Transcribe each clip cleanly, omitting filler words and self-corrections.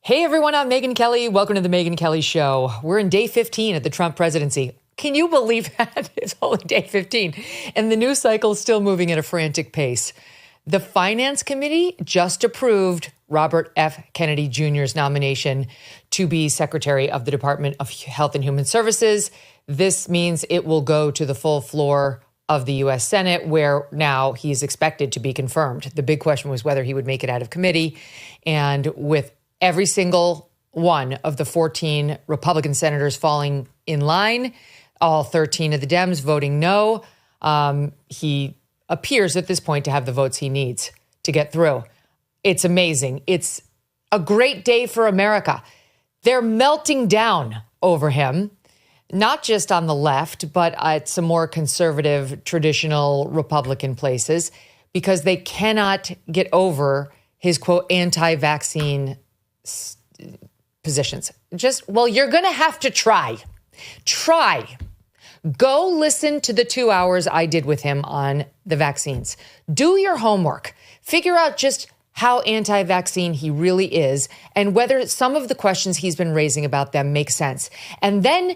Hey everyone, I'm Megyn Kelly. Welcome to the Megyn Kelly Show. We're in day 15 of the Trump presidency. Can you believe that? It's only day 15. And the news cycle is still moving at a frantic pace. The Finance Committee just approved Robert F. Kennedy Jr.'s nomination to be Secretary of the Department of Health and Human Services. This means it will go to the full floor of the U.S. Senate, where now he's expected to be confirmed. The big question was whether he would make it out of committee. And with every single one of the 14 Republican senators falling in line, all 13 of the Dems voting no, he appears at this point to have the votes he needs to get through. It's amazing. It's a great day for America. They're melting down over him, not just on the left, but at some more conservative, traditional Republican places, because they cannot get over his, quote, anti-vaccine positions. Well, you're going to have to try. Go listen to the 2 hours I did with him on the vaccines. Do your homework. Figure out just how anti-vaccine he really is and whether some of the questions he's been raising about them make sense. And then,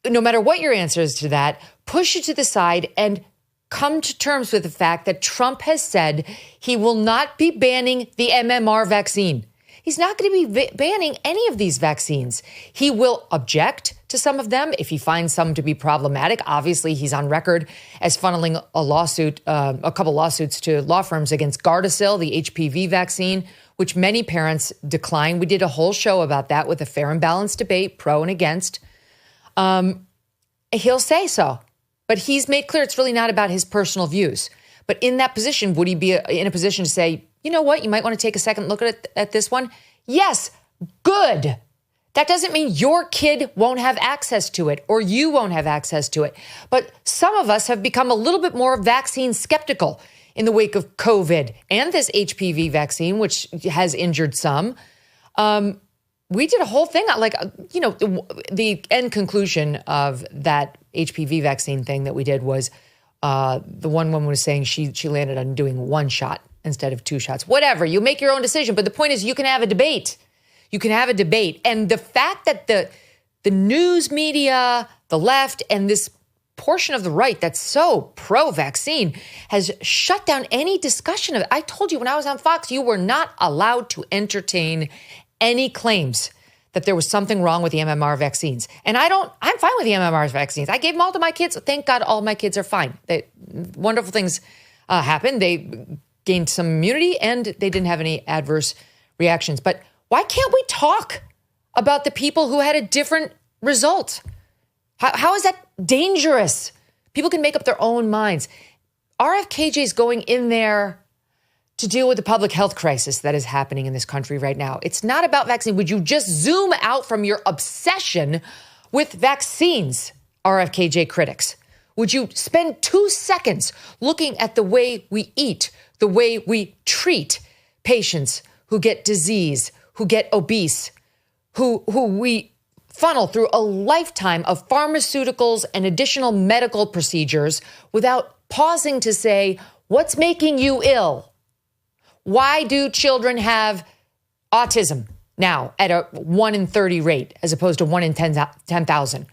no matter what your answer is to that, push it to the side and come to terms with the fact that Trump has said he will not be banning the MMR vaccine. He's not going to be banning any of these vaccines. He will object to some of them if he finds some to be problematic. Obviously, he's on record as funneling a couple lawsuits to law firms against Gardasil, the HPV vaccine, which many parents decline. We did a whole show about that with a fair and balanced debate, pro and against. He'll say so, but he's made clear it's really not about his personal views. But in that position, would he be in a position to say, you know what, you might want to take a second look at this one? Yes, good. That doesn't mean your kid won't have access to it or you won't have access to it. But some of us have become a little bit more vaccine skeptical in the wake of COVID and this HPV vaccine, which has injured some. We did a whole thing, the end conclusion of that HPV vaccine thing that we did was the one woman was saying she landed on doing one shot instead of two shots. Whatever, you make your own decision. But the point is you can have a debate. You can have a debate. And the fact that the news media, the left, and this portion of the right that's so pro-vaccine has shut down any discussion of it. I told you when I was on Fox, you were not allowed to entertain any claims that there was something wrong with the MMR vaccines. And I'm fine with the MMR vaccines. I gave them all to my kids. Thank God all my kids are fine. Wonderful things happened. They gained some immunity and they didn't have any adverse reactions. But why can't we talk about the people who had a different result? How is that dangerous? People can make up their own minds. RFKJ is going in there to deal with the public health crisis that is happening in this country right now. It's not about vaccine. Would you just zoom out from your obsession with vaccines, RFKJ critics? Would you spend 2 seconds looking at the way we eat, the way we treat patients who get disease, who get obese, who we funnel through a lifetime of pharmaceuticals and additional medical procedures without pausing to say, what's making you ill? Why do children have autism now at a 1 in 30 rate as opposed to 1 in 10,000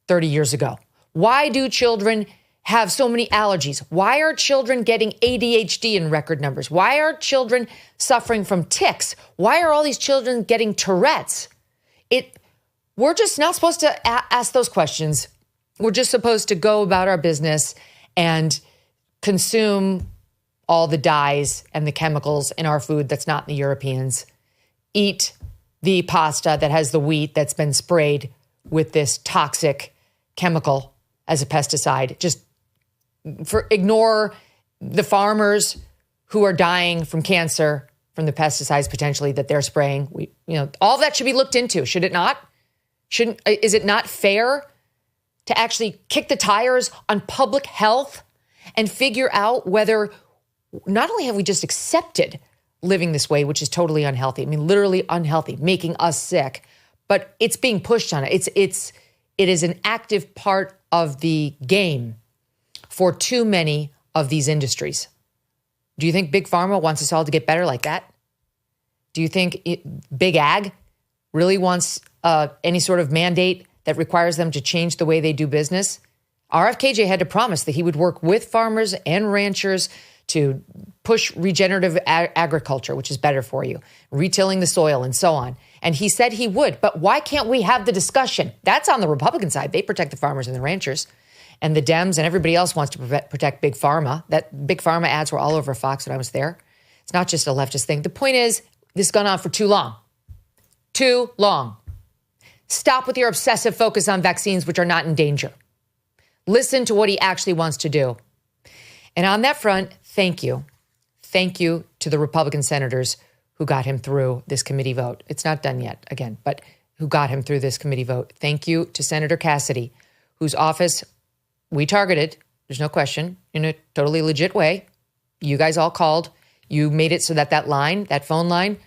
30 years ago? Why do children have so many allergies? Why are children getting ADHD in record numbers? Why are children suffering from tics? Why are all these children getting Tourette's? We're just not supposed to ask those questions. We're just supposed to go about our business and consume all the dyes and the chemicals in our food that's not in the Europeans. Eat the pasta that has the wheat that's been sprayed with this toxic chemical as a pesticide. Just ignore the farmers who are dying from cancer from the pesticides potentially that they're spraying. All that should be looked into, should it not? Is it not fair to actually kick the tires on public health and figure out whether not only have we just accepted living this way, which is totally unhealthy, literally unhealthy, making us sick, but it's being pushed on it. It is an active part of the game for too many of these industries. Do you think Big Pharma wants us all to get better like that? Do you think Big Ag really wants any sort of mandate that requires them to change the way they do business, RFKJ had to promise that he would work with farmers and ranchers to push regenerative agriculture, which is better for you, retilling the soil and so on. And he said he would. But why can't we have the discussion? That's on the Republican side. They protect the farmers and the ranchers. And the Dems and everybody else wants to protect Big Pharma. That Big Pharma ads were all over Fox when I was there. It's not just a leftist thing. The point is, this has gone on for too long. Too long. Stop with your obsessive focus on vaccines, which are not in danger. Listen to what he actually wants to do. And on that front, thank you. Thank you to the Republican senators who got him through this committee vote. It's not done yet, again, but who got him through this committee vote. Thank you to Senator Cassidy, whose office we targeted, there's no question, in a totally legit way. You guys all called. You made it so that that phone line,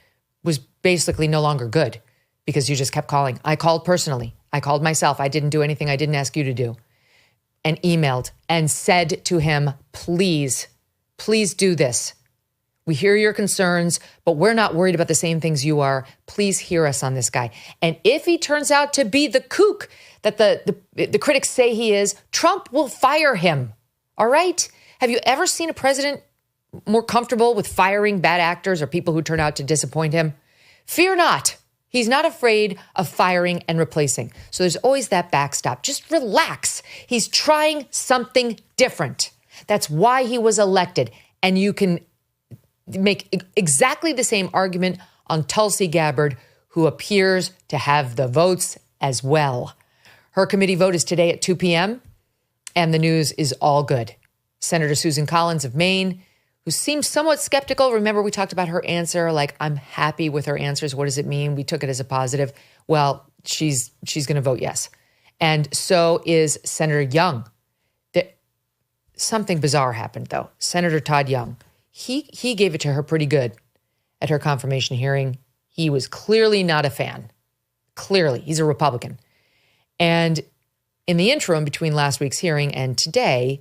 was basically no longer good because you just kept calling. I called personally. I called myself. I didn't do anything I didn't ask you to do. And emailed and said to him, please do this. We hear your concerns, but we're not worried about the same things you are. Please hear us on this guy. And if he turns out to be the kook that the critics say he is, Trump will fire him. All right? Have you ever seen a president more comfortable with firing bad actors or people who turn out to disappoint him? Fear not. He's not afraid of firing and replacing. So there's always that backstop. Just relax. He's trying something different. That's why he was elected. And you can make exactly the same argument on Tulsi Gabbard, who appears to have the votes as well. Her committee vote is today at 2 p.m., and the news is all good. Senator Susan Collins of Maine, who seems somewhat skeptical. Remember, we talked about her answer, like, I'm happy with her answers. What does it mean? We took it as a positive. Well, she's going to vote yes. And so is Senator Young. Something bizarre happened, though. Senator Todd Young, he gave it to her pretty good at her confirmation hearing. He was clearly not a fan. Clearly, he's a Republican. And in the interim between last week's hearing and today,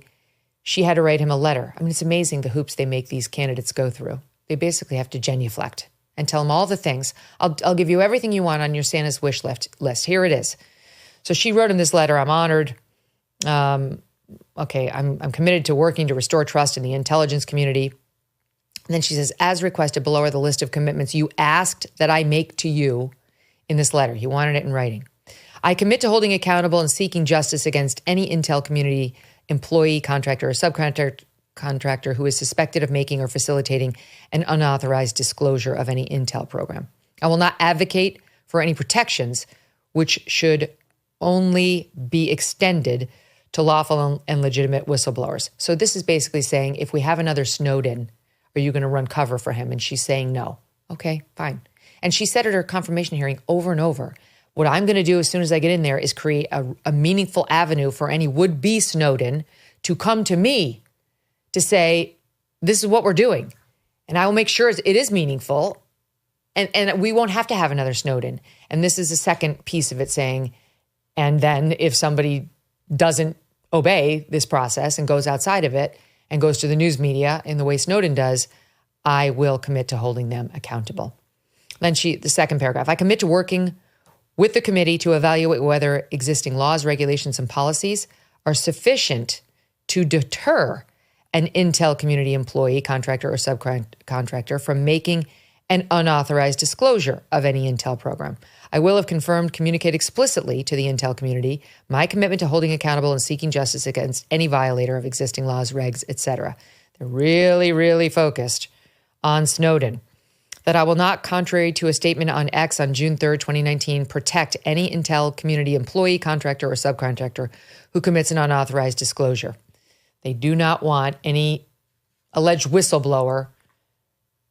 she had to write him a letter. I mean, it's amazing the hoops they make these candidates go through. They basically have to genuflect and tell him all the things. I'll give you everything you want on your Santa's wish list. Here it is. So she wrote him this letter. I'm honored. I'm committed to working to restore trust in the intelligence community. And then she says, as requested, below are the list of commitments you asked that I make to you in this letter. You wanted it in writing. I commit to holding accountable and seeking justice against any Intel community employee, contractor, or subcontractor who is suspected of making or facilitating an unauthorized disclosure of any Intel program. I will not advocate for any protections which should only be extended to lawful and legitimate whistleblowers. So this is basically saying, if we have another Snowden, are you going to run cover for him? And she's saying no. Okay, fine. And she said at her confirmation hearing over and over, what I'm going to do as soon as I get in there is create a meaningful avenue for any would-be Snowden to come to me to say, this is what we're doing. And I will make sure it is meaningful. And we won't have to have another Snowden. And this is the second piece of it saying, and then if somebody doesn't obey this process and goes outside of it and goes to the news media in the way Snowden does, I will commit to holding them accountable. Then the second paragraph, I commit to working with the committee to evaluate whether existing laws, regulations, and policies are sufficient to deter an Intel community employee, contractor, or subcontractor from making an unauthorized disclosure of any Intel program. I will have confirmed, communicate explicitly to the Intel community my commitment to holding accountable and seeking justice against any violator of existing laws, regs, etc. They're really, really focused on Snowden. That I will not, contrary to a statement on X on June 3rd, 2019, protect any Intel community employee, contractor, or subcontractor who commits an unauthorized disclosure. They do not want any alleged whistleblower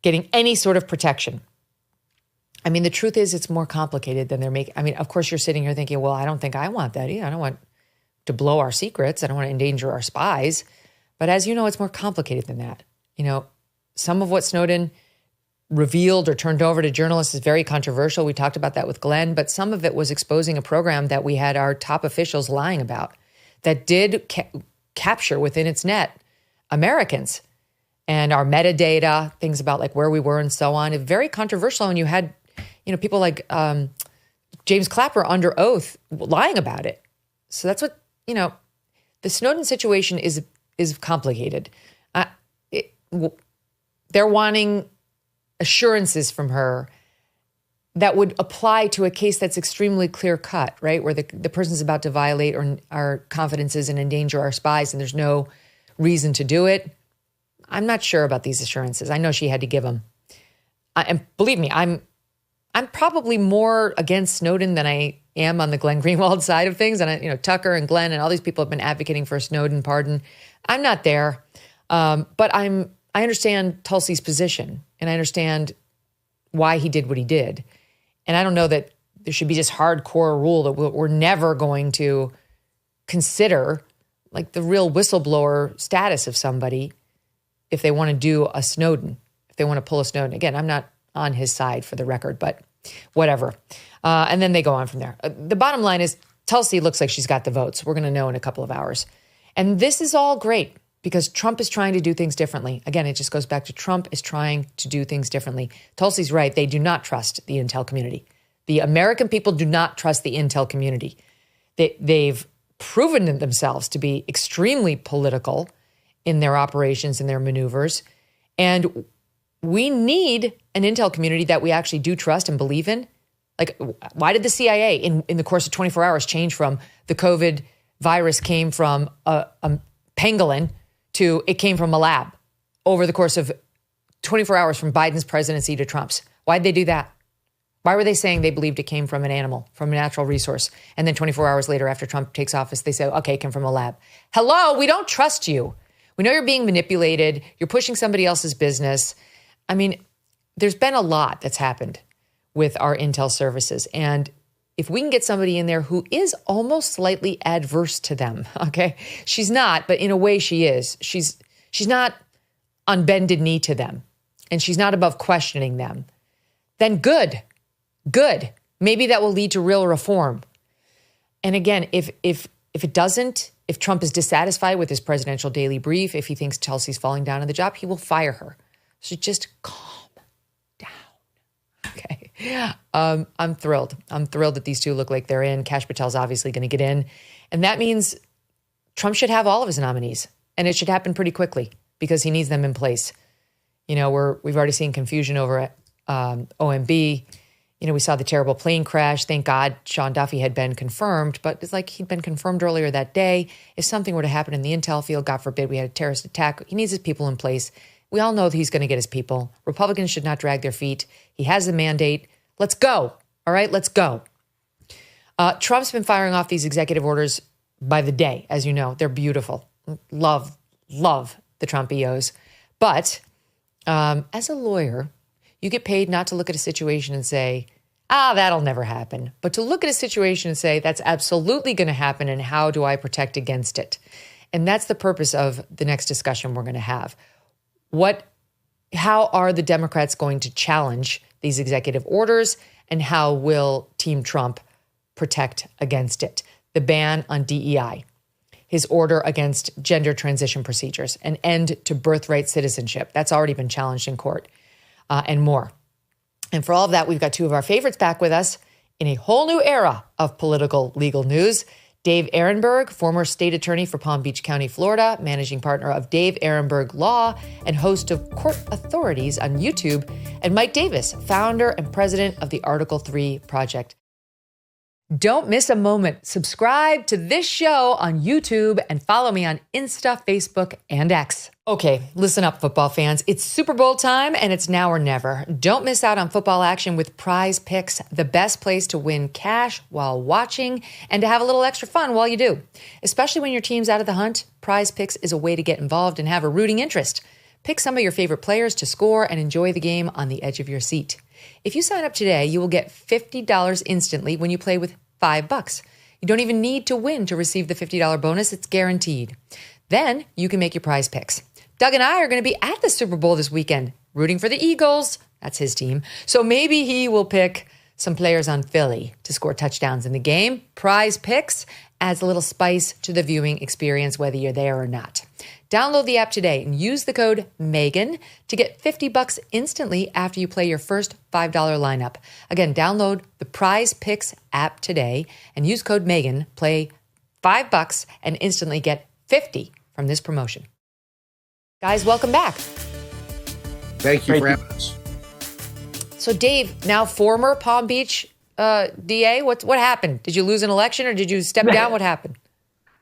getting any sort of protection. I mean, the truth is it's more complicated than they're making. I mean, of course, you're sitting here thinking, well, I don't think I want that either. I don't want to blow our secrets. I don't want to endanger our spies. But as you know, it's more complicated than that. You know, some of what Snowden revealed or turned over to journalists is very controversial. We talked about that with Glenn, but some of it was exposing a program that we had our top officials lying about that did capture within its net Americans and our metadata, things about like where we were and so on. It's very controversial. And you had, people like James Clapper under oath lying about it. So that's what, the Snowden situation is complicated. They're wanting assurances from her that would apply to a case that's extremely clear cut, right? Where the person's about to violate our confidences and endanger our spies, and there's no reason to do it. I'm not sure about these assurances. I know she had to give them. And believe me, I'm probably more against Snowden than I am on the Glenn Greenwald side of things. And Tucker and Glenn and all these people have been advocating for a Snowden pardon. I'm not there, but I understand Tulsi's position, and I understand why he did what he did. And I don't know that there should be this hardcore rule that we're never going to consider like the real whistleblower status of somebody if they want to do a Snowden, if they want to pull a Snowden. Again, I'm not on his side for the record, but whatever. And then they go on from there. The bottom line is Tulsi looks like she's got the votes. We're going to know in a couple of hours. And this is all great because Trump is trying to do things differently. Again, it just goes back to Trump is trying to do things differently. Tulsi's right. They do not trust the intel community. The American people do not trust the intel community. They've proven themselves to be extremely political in their operations and their maneuvers. And we need an intel community that we actually do trust and believe in. Like, why did the CIA in the course of 24 hours change from the COVID virus came from a pangolin to it came from a lab over the course of 24 hours from Biden's presidency to Trump's? Why'd they do that? Why were they saying they believed it came from an animal, from a natural resource? And then 24 hours later, after Trump takes office, they say, okay, it came from a lab. Hello, we don't trust you. We know you're being manipulated. You're pushing somebody else's business. I mean, there's been a lot that's happened with our intel services. And if we can get somebody in there who is almost slightly adverse to them, okay? She's not, but in a way she is. She's not on bended knee to them. And she's not above questioning them. Then good. Maybe that will lead to real reform. And again, if it doesn't, if Trump is dissatisfied with his presidential daily brief, if he thinks Chelsea's falling down on the job, he will fire her. So just calm down. Okay. I'm thrilled. I'm thrilled that these two look like they're in. Kash Patel's obviously going to get in. And that means Trump should have all of his nominees. And it should happen pretty quickly because he needs them in place. We've already seen confusion over at OMB. We saw the terrible plane crash. Thank God Sean Duffy had been confirmed, but it's like he'd been confirmed earlier that day. If something were to happen in the intel field, God forbid, we had a terrorist attack, he needs his people in place. We all know that he's going to get his people. Republicans should not drag their feet. He has a mandate. Let's go. All right, let's go. Trump's been firing off these executive orders by the day. As you know, they're beautiful. Love the Trump EOs. But as a lawyer, you get paid not to look at a situation and say, that'll never happen, but to look at a situation and say, that's absolutely going to happen, and how do I protect against it? And that's the purpose of the next discussion we're going to have. How are the Democrats going to challenge these executive orders, and how will Team Trump protect against it? The ban on DEI, his order against gender transition procedures, an end to birthright citizenship. That's already been challenged in court. And more. And for all of that, we've got two of our favorites back with us in a whole new era of political legal news. Dave Aronberg, former state attorney for Palm Beach County, Florida, managing partner of Dave Aronberg Law and host of Court Authorities on YouTube. And Mike Davis, founder and president of the Article 3 Project. Don't miss a moment. Subscribe to this show on YouTube and follow me on Insta, Facebook, and X. Okay, listen up, football fans. It's Super Bowl time, and it's now or never. Don't miss out on football action with Prize Picks, the best place to win cash while watching and to have a little extra fun while you do. Especially when your team's out of the hunt, Prize Picks is a way to get involved and have a rooting interest. Pick some of your favorite players to score and enjoy the game on the edge of your seat. If you sign up today, you will get $50 instantly when you play with $5. You don't even need to win to receive the $50 bonus. It's guaranteed. Then you can make your Prize Picks. Doug and I are going to be at the Super Bowl this weekend, rooting for the Eagles. That's his team. So maybe he will pick some players on Philly to score touchdowns in the game. Prize Picks adds a little spice to the viewing experience, whether you're there or not. Download the app today and use the code Megyn to get $50 instantly after you play your first $5 lineup. Again, download the Prize Picks app today and use code Megyn, play $5 and instantly get $50 from this promotion. Guys, welcome back. Thank you for having us. So Dave, now former Palm Beach DA, what happened? Did you lose an election or did you step down? What happened?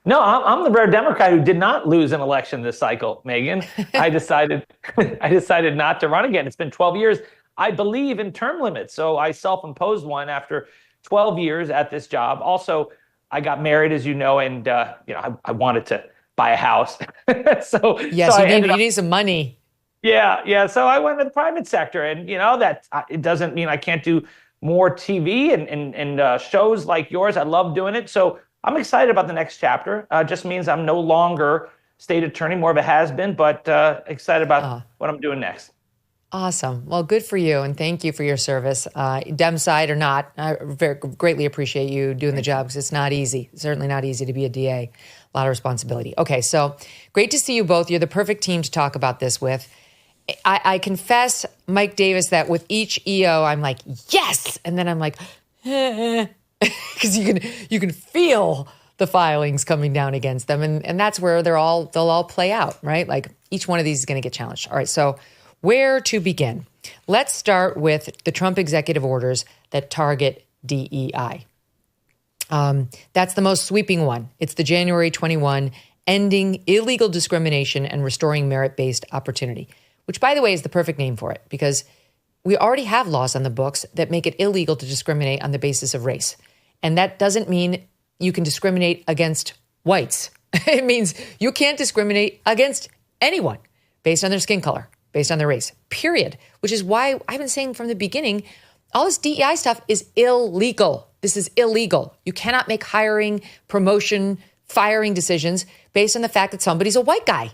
No, I'm the rare Democrat who did not lose an election this cycle, Megyn. I decided not to run again. It's been 12 years. I believe in term limits, so I self-imposed one after 12 years at this job. Also, I got married, as you know, and I wanted to buy a house. You need some money. Yeah. So I went to the private sector, and that it doesn't mean I can't do more TV and shows like yours. I love doing it. So I'm excited about the next chapter. Just means I'm no longer state attorney, more of a has-been, but excited about what I'm doing next. Awesome. Well, good for you, and thank you for your service. Dem side or not, I greatly appreciate you doing the job because it's not easy. It's certainly not easy to be a DA. A lot of responsibility. Okay, so great to see you both. You're the perfect team to talk about this with. I confess, Mike Davis, that with each EO, I'm like, yes! And then I'm like, because you can feel the filings coming down against them, and that's where they'll all play out, right? Like each one of these is going to get challenged. All right, so where to begin? Let's start with the Trump executive orders that target DEI. That's the most sweeping one. It's the January 21 Ending Illegal Discrimination and Restoring Merit-Based Opportunity, which, by the way, is the perfect name for it because we already have laws on the books that make it illegal to discriminate on the basis of race. And that doesn't mean you can discriminate against whites. It means you can't discriminate against anyone based on their skin color, based on their race, period. Which is why I've been saying from the beginning, all this DEI stuff is illegal. This is illegal. You cannot make hiring, promotion, firing decisions based on the fact that somebody's a white guy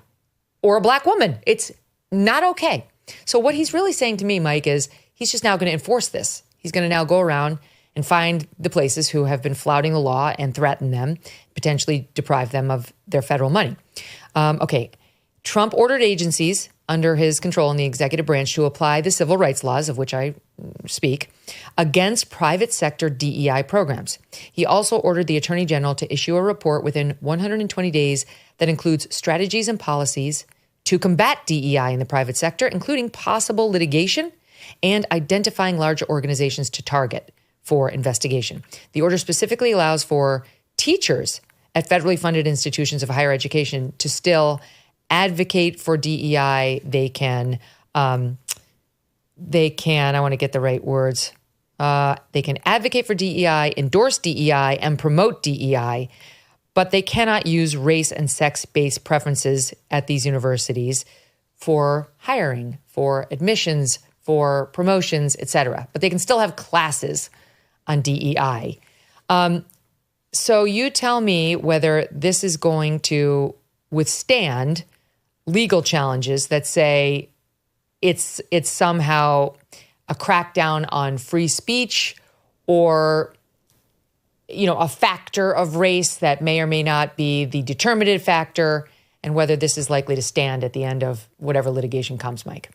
or a black woman. It's not okay. So what he's really saying to me, Mike, is he's just now going to enforce this. He's going to now go around and find the places who have been flouting the law and threaten them, potentially deprive them of their federal money. Trump ordered agencies under his control in the executive branch to apply the civil rights laws, of which I speak, against private sector DEI programs. He also ordered the Attorney General to issue a report within 120 days that includes strategies and policies to combat DEI in the private sector, including possible litigation and identifying large organizations to target for investigation. The order specifically allows for teachers at federally funded institutions of higher education to still advocate for DEI. They can, I want to get the right words. They can advocate for DEI, endorse DEI, and promote DEI, but they cannot use race and sex-based preferences at these universities for hiring, for admissions, for promotions, etc. But they can still have classes on DEI. So you tell me whether this is going to withstand legal challenges that say it's somehow a crackdown on free speech or a factor of race that may or may not be the determinative factor, and whether this is likely to stand at the end of whatever litigation comes, Mike.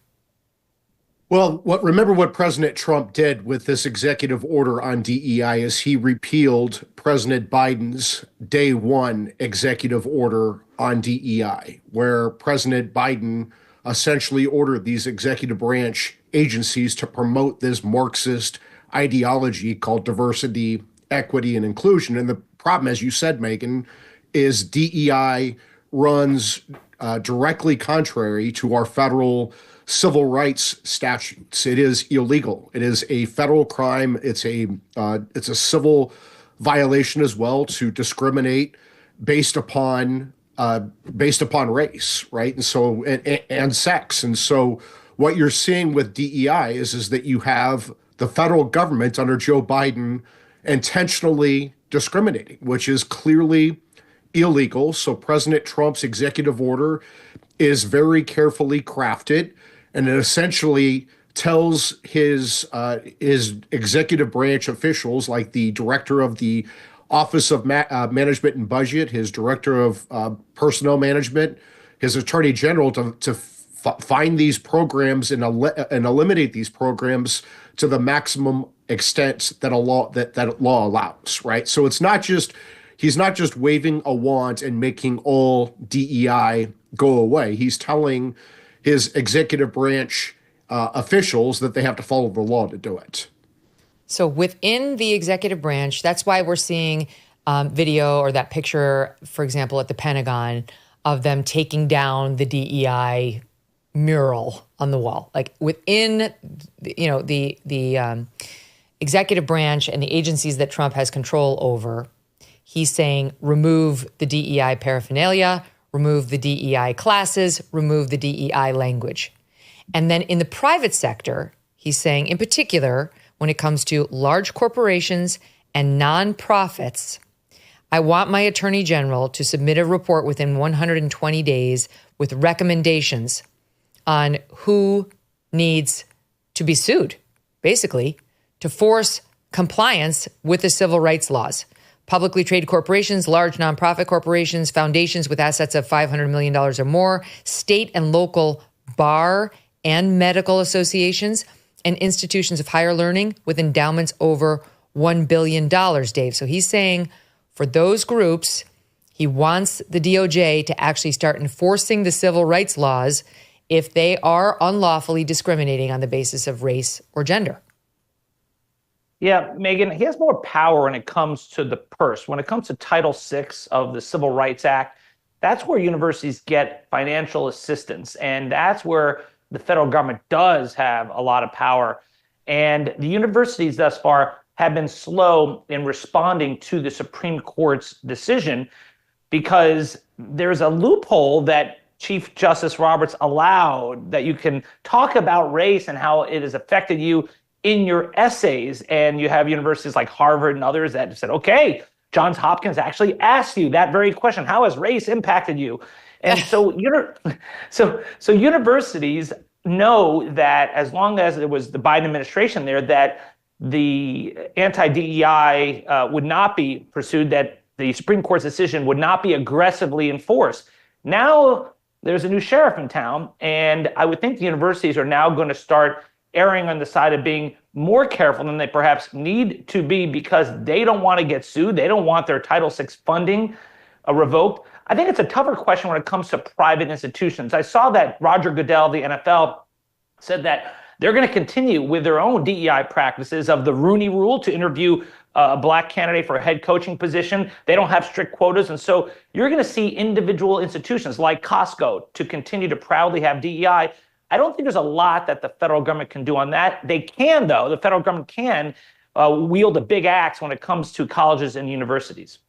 Well, remember what President Trump did with this executive order on DEI is he repealed President Biden's day one executive order on DEI, where President Biden essentially ordered these executive branch agencies to promote this Marxist ideology called diversity, equity, and inclusion. And the problem, as you said, Megyn, is DEI runs directly contrary to our federal civil rights statutes. It is illegal. It is a federal crime. It's a civil violation as well to discriminate based upon race, right? And so and sex. And so what you're seeing with DEI is that you have the federal government under Joe Biden intentionally discriminating, which is clearly illegal. So President Trump's executive order is very carefully crafted, and it essentially tells his executive branch officials, like the director of the Office of Management and Budget, his director of personnel management, his attorney general to find these programs and eliminate these programs to the maximum extent that a law that law allows, right? So it's not just he's not just waving a wand and making all DEI go away. He's telling his executive branch officials that they have to follow the law to do it. So within the executive branch, that's why we're seeing video or that picture, for example, at the Pentagon of them taking down the DEI mural on the wall. Like within, the executive branch and the agencies that Trump has control over, he's saying remove the DEI paraphernalia, remove the DEI classes, remove the DEI language. And then in the private sector, he's saying in particular, when it comes to large corporations and nonprofits, I want my attorney general to submit a report within 120 days with recommendations on who needs to be sued, basically, to force compliance with the civil rights laws. Publicly traded corporations, large nonprofit corporations, foundations with assets of $500 million or more, state and local bar and medical associations, and institutions of higher learning with endowments over $1 billion, Dave. So he's saying for those groups, he wants the DOJ to actually start enforcing the civil rights laws if they are unlawfully discriminating on the basis of race or gender. Yeah, Megyn, he has more power when it comes to the purse. When it comes to Title VI of the Civil Rights Act, that's where universities get financial assistance. And that's where the federal government does have a lot of power. And the universities thus far have been slow in responding to the Supreme Court's decision because there's a loophole that Chief Justice Roberts allowed that you can talk about race and how it has affected you in your essays. And you have universities like Harvard and others that said, okay, Johns Hopkins actually asked you that very question. How has race impacted you? And so universities know that as long as it was the Biden administration there, that the anti-DEI would not be pursued, that the Supreme Court's decision would not be aggressively enforced. Now there's a new sheriff in town, and I would think the universities are now going to start erring on the side of being more careful than they perhaps need to be because they don't want to get sued. They don't want their Title VI funding revoked. I think it's a tougher question when it comes to private institutions. I saw that Roger Goodell, the NFL, said that they're going to continue with their own DEI practices of the Rooney Rule to interview a black candidate for a head coaching position. They don't have strict quotas. And so you're going to see individual institutions like Costco to continue to proudly have DEI. I don't think there's a lot that the federal government can do on that. They can, though. The federal government can wield a big axe when it comes to colleges and universities.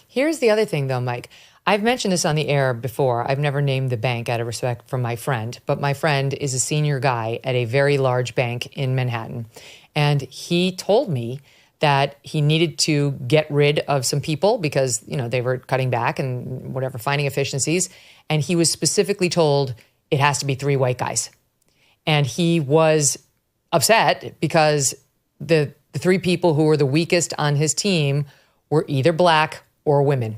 Here's the other thing, though, Mike. I've mentioned this on the air before. I've never named the bank out of respect for my friend, but my friend is a senior guy at a very large bank in Manhattan. And he told me that he needed to get rid of some people because, they were cutting back and whatever, finding efficiencies. And he was specifically told it has to be 3 white guys. And he was upset because the 3 people who were the weakest on his team were either black or women.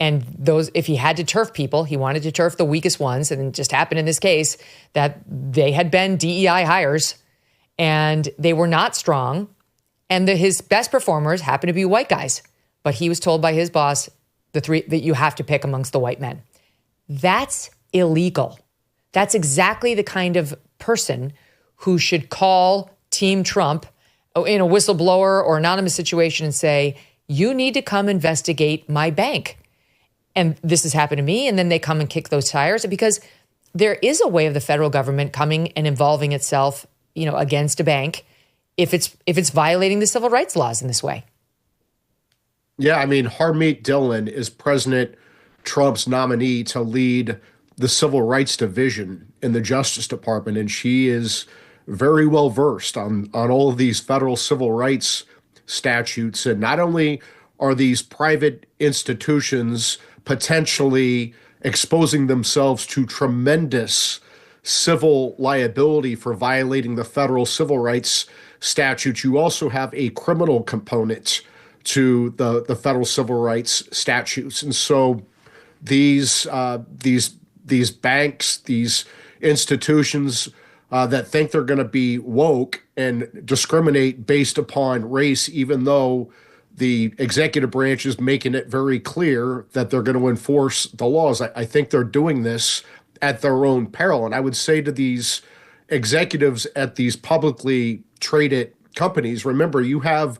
And those, if he had to turf people, he wanted to turf the weakest ones. And it just happened in this case that they had been DEI hires and they were not strong. And his best performers happened to be white guys. But he was told by his boss, the 3, that you have to pick amongst the white men. That's illegal. That's exactly the kind of person who should call Team Trump in a whistleblower or anonymous situation and say, you need to come investigate my bank. And this has happened to me. And then they come and kick those tires because there is a way of the federal government coming and involving itself, against a bank if it's violating the civil rights laws in this way. Yeah, I mean, Harmeet Dillon is President Trump's nominee to lead the Civil Rights Division in the Justice Department, and she is very well versed on all of these federal civil rights statutes. And not only are these private institutions potentially exposing themselves to tremendous civil liability for violating the federal civil rights statute, you also have a criminal component to the federal civil rights statutes. And so these these banks, these institutions that think they're going to be woke and discriminate based upon race, even though the executive branch is making it very clear that they're going to enforce the laws. I think they're doing this at their own peril. And I would say to these executives at these publicly traded companies, remember, you have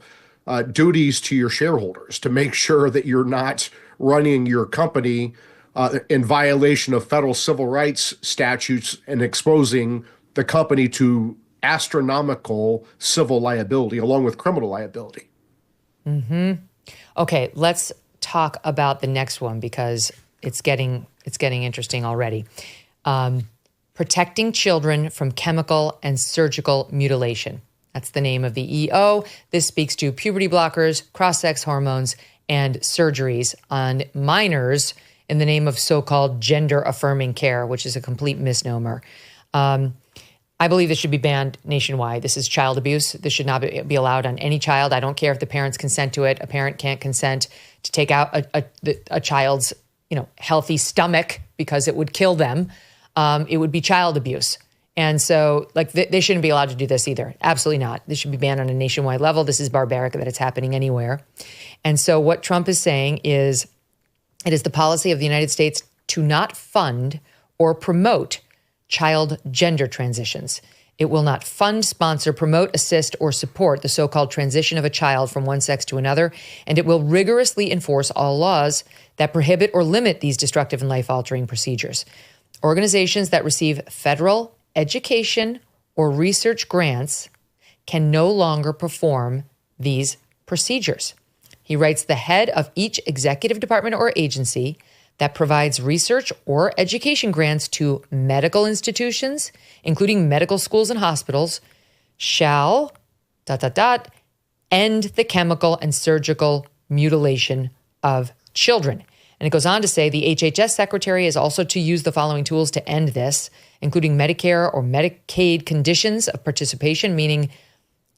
duties to your shareholders to make sure that you're not running your company in violation of federal civil rights statutes and exposing the company to astronomical civil liability along with criminal liability. Okay, let's talk about the next one because it's getting interesting already. Protecting children from chemical and surgical mutilation. That's the name of the EO. This speaks to puberty blockers, cross-sex hormones, and surgeries on minors in the name of so-called gender-affirming care, which is a complete misnomer. I believe this should be banned nationwide. This is child abuse. This should not be allowed on any child. I don't care if the parents consent to it. A parent can't consent to take out a child's, healthy stomach because it would kill them. It would be child abuse. And so, they shouldn't be allowed to do this either. Absolutely not. This should be banned on a nationwide level. This is barbaric that it's happening anywhere. And so what Trump is saying is, it is the policy of the United States to not fund or promote child gender transitions. It will not fund, sponsor, promote, assist, or support the so-called transition of a child from one sex to another, and it will rigorously enforce all laws that prohibit or limit these destructive and life-altering procedures. Organizations that receive federal, education, or research grants can no longer perform these procedures. He writes, the head of each executive department or agency that provides research or education grants to medical institutions, including medical schools and hospitals, shall, end the chemical and surgical mutilation of children. And it goes on to say the HHS secretary is also to use the following tools to end this, including Medicare or Medicaid conditions of participation, meaning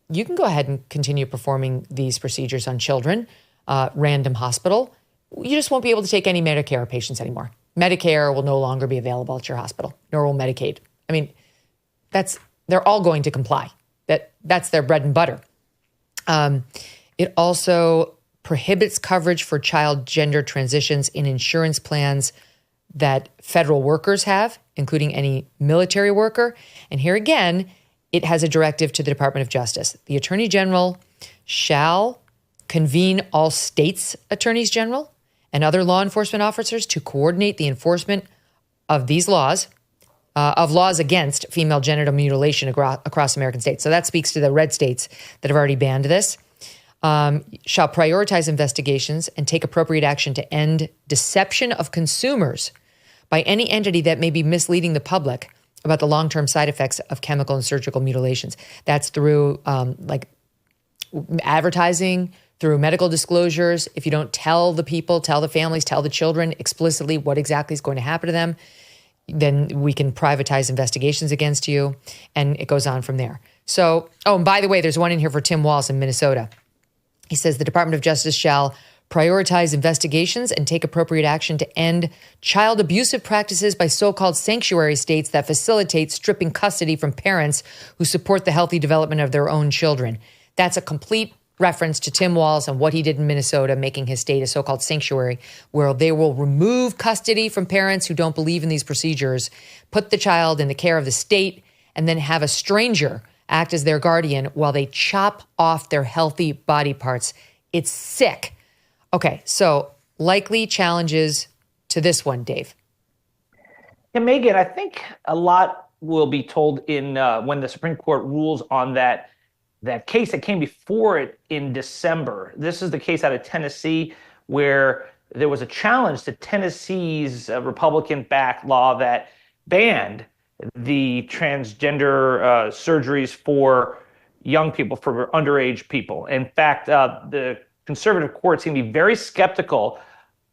you can go ahead and continue performing these procedures on children, random hospital. You just won't be able to take any Medicare patients anymore. Medicare will no longer be available at your hospital, nor will Medicaid. I mean, they're all going to comply. That's their bread and butter. It also prohibits coverage for child gender transitions in insurance plans that federal workers have, including any military worker. And here again, it has a directive to the Department of Justice. The Attorney General shall convene all states' attorneys general and other law enforcement officers to coordinate the enforcement of these laws, of laws against female genital mutilation across American states. So that speaks to the red states that have already banned this. Shall prioritize investigations and take appropriate action to end deception of consumers by any entity that may be misleading the public about the long-term side effects of chemical and surgical mutilations. That's through advertising, through medical disclosures. If you don't tell the people, tell the families, tell the children explicitly what exactly is going to happen to them, then we can privatize investigations against you. And it goes on from there. So, and by the way, there's one in here for Tim Walz in Minnesota. He says the Department of Justice shall prioritize investigations and take appropriate action to end child abusive practices by so-called sanctuary states that facilitate stripping custody from parents who support the healthy development of their own children. That's a complete reference to Tim Walz and what he did in Minnesota, making his state a so-called sanctuary, where they will remove custody from parents who don't believe in these procedures, put the child in the care of the state, and then have a stranger act as their guardian while they chop off their healthy body parts. It's sick. Okay, so likely challenges to this one, Dave. Yeah, Megyn, I think a lot will be told in when the Supreme Court rules on that case that came before it in December. This is the case out of Tennessee where there was a challenge to Tennessee's Republican-backed law that banned the transgender surgeries for young people, for underage people. In fact, the conservative courts seem to be very skeptical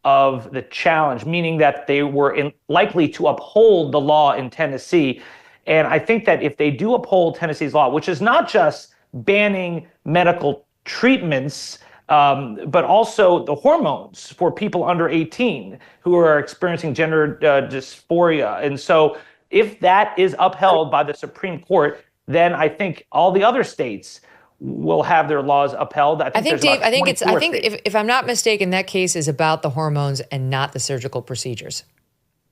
of the challenge, meaning that they were likely to uphold the law in Tennessee. And I think that if they do uphold Tennessee's law, which is not just banning medical treatments but also the hormones for people under 18 who are experiencing gender dysphoria. And so if that is upheld by the Supreme Court, then I think all the other states will have their laws upheld. I think Dave, if I'm not mistaken, that case is about the hormones and not the surgical procedures.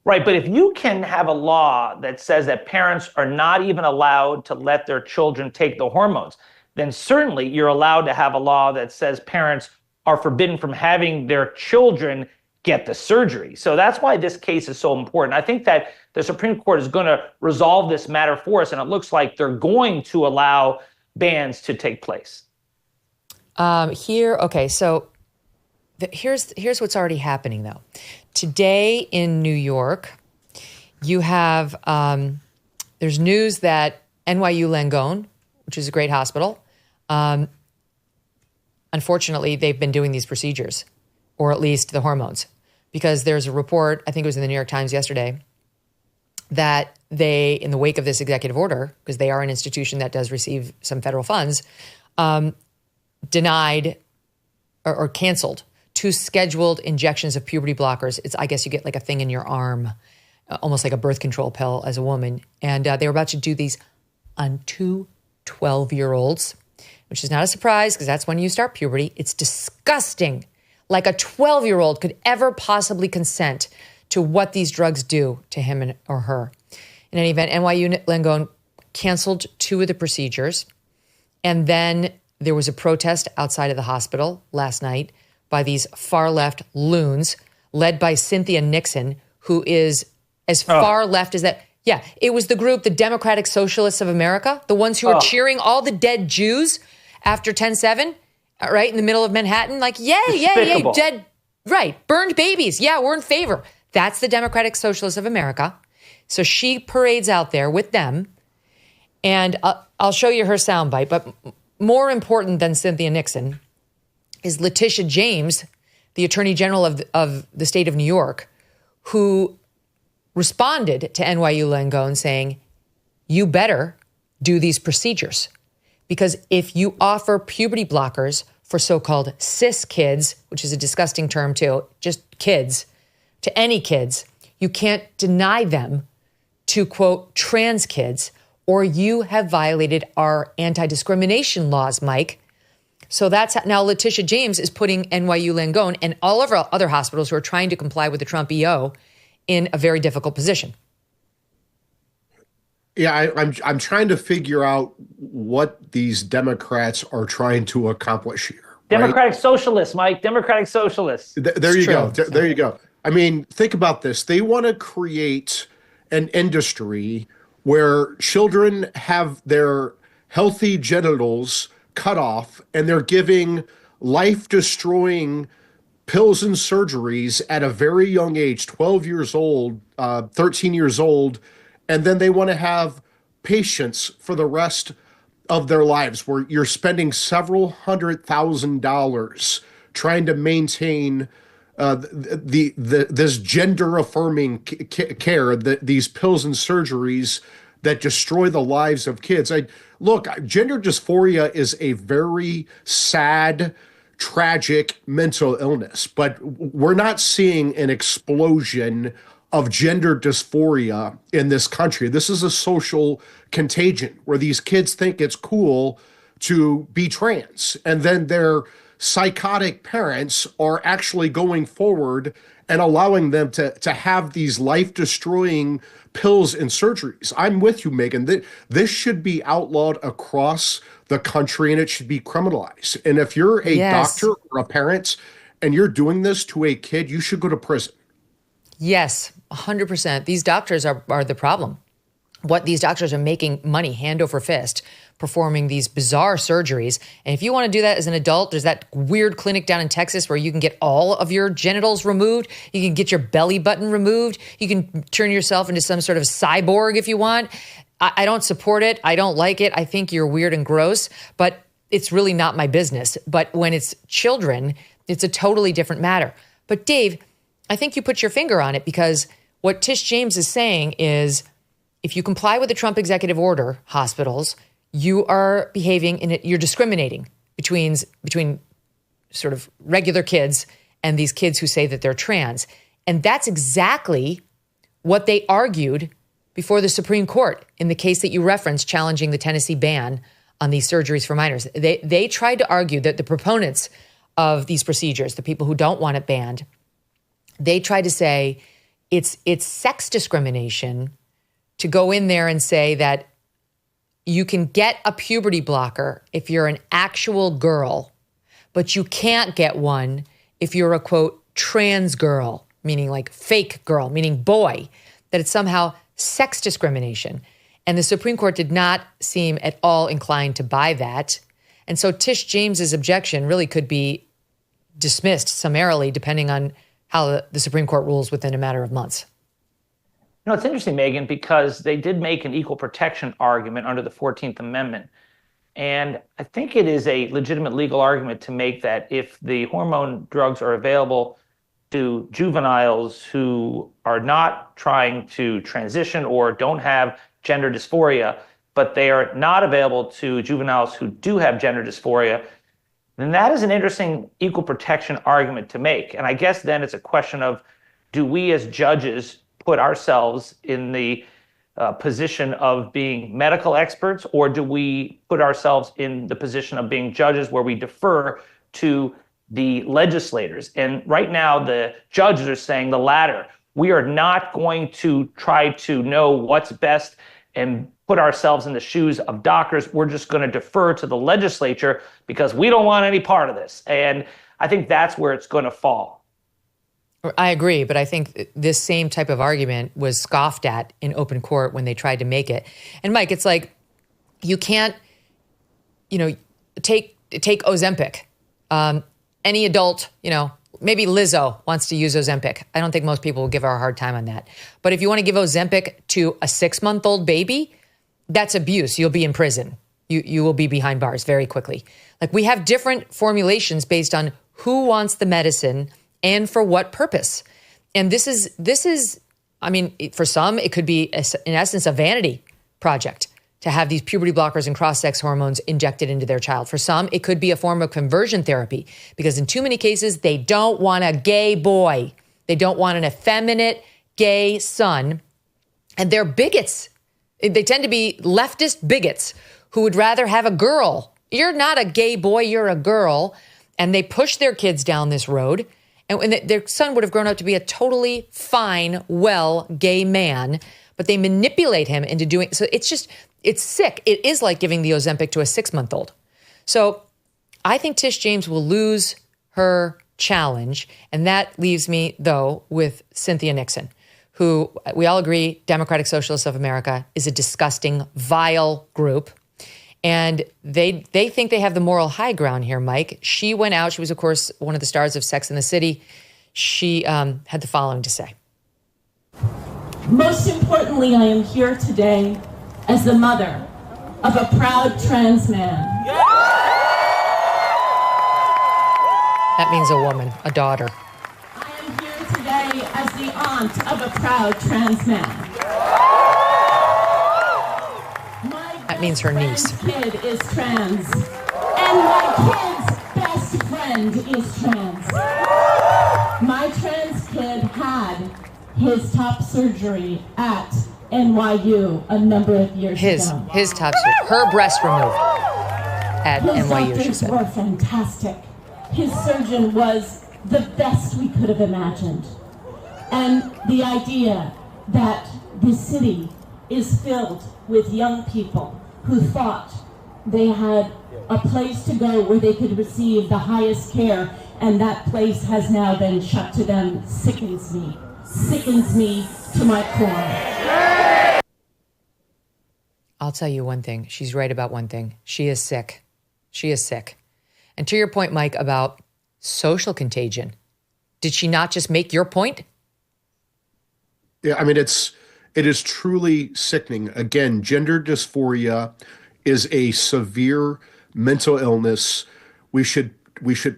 Right, but if you can have a law that says that parents are not even allowed to let their children take the hormones, then certainly you're allowed to have a law that says parents are forbidden from having their children get the surgery. So that's why this case is so important. I think that the Supreme Court is going to resolve this matter for us, and it looks like they're going to allow bans to take place. Here's what's already happening, though. Today in New York, you have, there's news that NYU Langone, which is a great hospital, unfortunately, they've been doing these procedures, or at least the hormones, because there's a report, I think it was in the New York Times yesterday, that they, in the wake of this executive order, because they are an institution that does receive some federal funds, denied or canceled 2 scheduled injections of puberty blockers. I guess you get like a thing in your arm, almost like a birth control pill as a woman. And they were about to do these on 2 12-year-olds, which is not a surprise because that's when you start puberty. It's disgusting. Like a 12-year-old could ever possibly consent to what these drugs do to him or her. In any event, NYU Langone canceled 2 of the procedures. And then there was a protest outside of the hospital last night by these far-left loons led by Cynthia Nixon, who is as far left as that. Yeah, it was the group, the Democratic Socialists of America, the ones who were cheering all the dead Jews after 10/7, right, in the middle of Manhattan. Like, yay, dead, right, burned babies. Yeah, we're in favor. That's the Democratic Socialists of America. So she parades out there with them. And I'll show you her soundbite. But more important than Cynthia Nixon is Letitia James, the Attorney General of the state of New York, who responded to NYU Langone saying, you better do these procedures. Because if you offer puberty blockers for so-called cis kids, which is a disgusting term too, just kids, to any kids, you can't deny them to, quote, trans kids, or you have violated our anti-discrimination laws, Mike. So that's now Letitia James is putting NYU Langone and all of our other hospitals who are trying to comply with the Trump EO in a very difficult position. Yeah, I'm trying to figure out what these Democrats are trying to accomplish here. Democratic Socialists, Mike. Democratic Socialists. There you go. There you go. I mean, think about this. They want to create an industry where children have their healthy genitals cut off and they're giving life-destroying pills and surgeries at a very young age, 12 years old, 13 years old, and then they want to have patients for the rest of their lives where you're spending several $100,000 trying to maintain this gender affirming care, these pills and surgeries that destroy the lives of kids. Look, gender dysphoria is a very sad, tragic mental illness, but we're not seeing an explosion of gender dysphoria in this country. This is a social contagion where these kids think it's cool to be trans, and then their psychotic parents are actually going forward and allowing them to have these life-destroying pills and surgeries. I'm with you, Megyn. This should be outlawed across the country, and it should be criminalized. And if you're a doctor or a parent and you're doing this to a kid, you should go to prison. Yes, 100%. These doctors are the problem. What these doctors are making money hand over fist performing these bizarre surgeries. And if you want to do that as an adult, there's that weird clinic down in Texas where you can get all of your genitals removed. You can get your belly button removed. You can turn yourself into some sort of cyborg if you want. I don't support it. I don't like it. I think you're weird and gross, but it's really not my business. But when it's children, it's a totally different matter. But Dave, I think you put your finger on it, because what Tish James is saying is if you comply with the Trump executive order, hospitals, you are behaving you're discriminating between sort of regular kids and these kids who say that they're trans. And that's exactly what they argued before the Supreme Court in the case that you referenced challenging the Tennessee ban on these surgeries for minors. They tried to argue that the proponents of these procedures, the people who don't want it banned, they tried to say it's sex discrimination to go in there and say that you can get a puberty blocker if you're an actual girl, but you can't get one if you're a, quote, trans girl, meaning like fake girl, meaning boy, that it's somehow sex discrimination. And the Supreme Court did not seem at all inclined to buy that. And so Tish James's objection really could be dismissed summarily, depending on how the Supreme Court rules within a matter of months. You know, it's interesting, Megyn, because they did make an equal protection argument under the 14th Amendment. And I think it is a legitimate legal argument to make that if the hormone drugs are available to juveniles who are not trying to transition or don't have gender dysphoria, but they are not available to juveniles who do have gender dysphoria, then that is an interesting equal protection argument to make. And I guess then it's a question of, do we as judges put ourselves in the position of being medical experts, or do we put ourselves in the position of being judges where we defer to the legislators? And right now, the judges are saying the latter. We are not going to try to know what's best and put ourselves in the shoes of doctors. We're just going to defer to the legislature because we don't want any part of this. And I think that's where it's going to fall. I agree, but I think this same type of argument was scoffed at in open court when they tried to make it. And Mike, it's like, you can't, take Ozempic. Any adult, maybe Lizzo wants to use Ozempic. I don't think most people will give her a hard time on that. But if you want to give Ozempic to a 6-month-old baby, that's abuse. You'll be in prison. You will be behind bars very quickly. Like, we have different formulations based on who wants the medicine and for what purpose. And this is, I mean, for some, it could be, in essence, a vanity project to have these puberty blockers and cross-sex hormones injected into their child. For some, it could be a form of conversion therapy, because in too many cases, they don't want a gay boy. They don't want an effeminate gay son. And they're bigots. They tend to be leftist bigots who would rather have a girl. You're not a gay boy, you're a girl. And they push their kids down this road. And their son would have grown up to be a totally fine, gay man, but they manipulate him into doing, so it's sick. It is like giving the Ozempic to a 6-month-old. So I think Tish James will lose her challenge. And that leaves me, though, with Cynthia Nixon, who we all agree, Democratic Socialists of America, is a disgusting, vile group. And they think they have the moral high ground here, Mike. She went out. She was, of course, one of the stars of Sex and the City. She had the following to say. Most importantly, I am here today as the mother of a proud trans man. That means a woman, a daughter. I am here today as the aunt of a proud trans man. That means her niece. My kid is trans, and my kid's best friend is trans. My trans kid had his top surgery at NYU a number of years ago. His top surgery, her breast removed at NYU, she said. His doctors were fantastic. His surgeon was the best we could have imagined. And the idea that this city is filled with young people who thought they had a place to go where they could receive the highest care, and that place has now been shut to them, sickens me to my core. I'll tell you one thing. She's right about one thing. She is sick. She is sick. And to your point, Mike, about social contagion, did she not just make your point? Yeah, I mean, it is truly sickening. Again, gender dysphoria is a severe mental illness. We should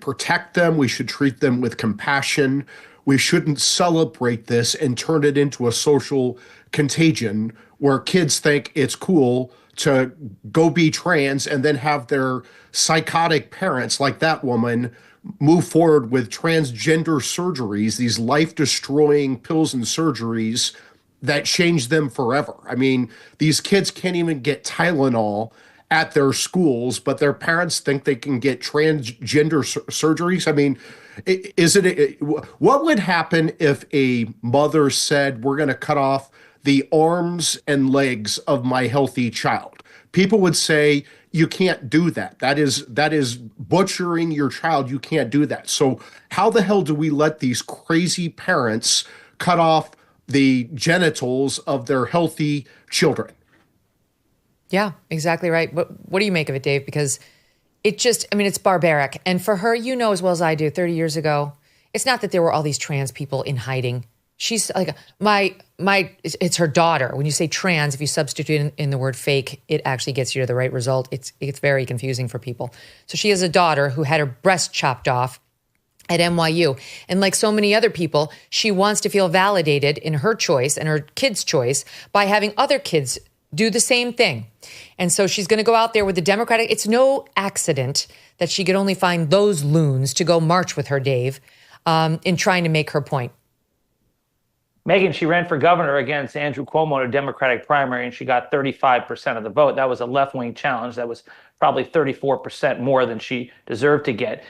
protect them. We should treat them with compassion. We shouldn't celebrate this and turn it into a social contagion where kids think it's cool to go be trans and then have their psychotic parents, like that woman, move forward with transgender surgeries, these life-destroying pills and surgeries that change them forever. I mean, these kids can't even get Tylenol at their schools, but their parents think they can get transgender surgeries. I mean, what would happen if a mother said, we're going to cut off the arms and legs of my healthy child? People would say, you can't do that. That is butchering your child. You can't do that. So how the hell do we let these crazy parents cut off the genitals of their healthy children? Yeah, exactly right. What do you make of it, Dave? Because it's barbaric. And for her, you know as well as I do, 30 years ago, it's not that there were all these trans people in hiding. She's like, it's her daughter. When you say trans, if you substitute in the word fake, it actually gets you to the right result. It's very confusing for people. So she has a daughter who had her breast chopped off at NYU. And like so many other people, she wants to feel validated in her choice and her kid's choice by having other kids do the same thing. And so she's going to go out there with the Democratic. It's no accident that she could only find those loons to go march with her, Dave, in trying to make her point. Megyn, she ran for governor against Andrew Cuomo in a Democratic primary, and she got 35% of the vote. That was a left-wing challenge. That was probably 34% more than she deserved to get.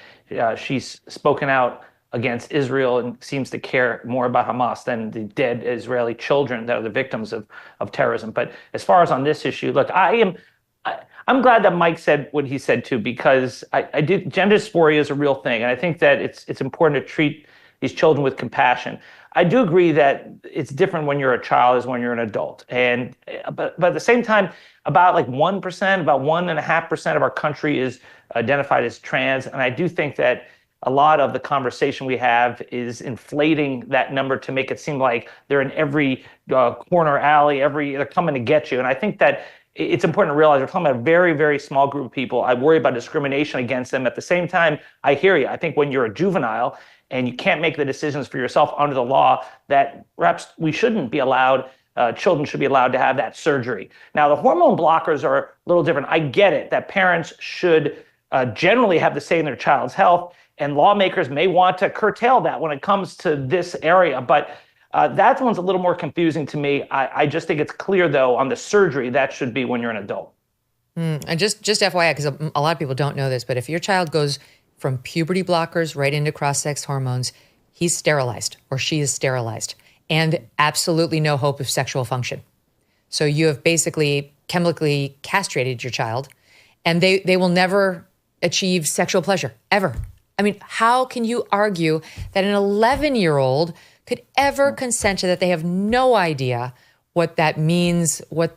She's spoken out against Israel and seems to care more about Hamas than the dead Israeli children that are the victims of terrorism. But as far as on this issue, look, I'm glad that Mike said what he said too, because gender dysphoria is a real thing, and I think that it's important to treat these children with compassion. I do agree that it's different when you're a child as when you're an adult. And but at the same time, about like 1%, about 1.5% of our country is identified as trans. And I do think that a lot of the conversation we have is inflating that number to make it seem like they're in every corner alley, they're coming to get you. And I think that it's important to realize we're talking about a very, very small group of people. I worry about discrimination against them. At the same time, I hear you. I think when you're a juvenile and you can't make the decisions for yourself under the law, that perhaps we shouldn't be allowed, children should be allowed to have that surgery. Now, the hormone blockers are a little different. I get it that parents should generally have the say in their child's health, and lawmakers may want to curtail that when it comes to this area. But that one's a little more confusing to me. I just think it's clear, though, on the surgery, that should be when you're an adult. And just FYI, because a lot of people don't know this, but if your child goes from puberty blockers right into cross-sex hormones, he's sterilized or she is sterilized, and absolutely no hope of sexual function. So you have basically chemically castrated your child, and they will never achieve sexual pleasure, ever. I mean, how can you argue that an 11-year-old could ever consent to that? They have no idea what that means, what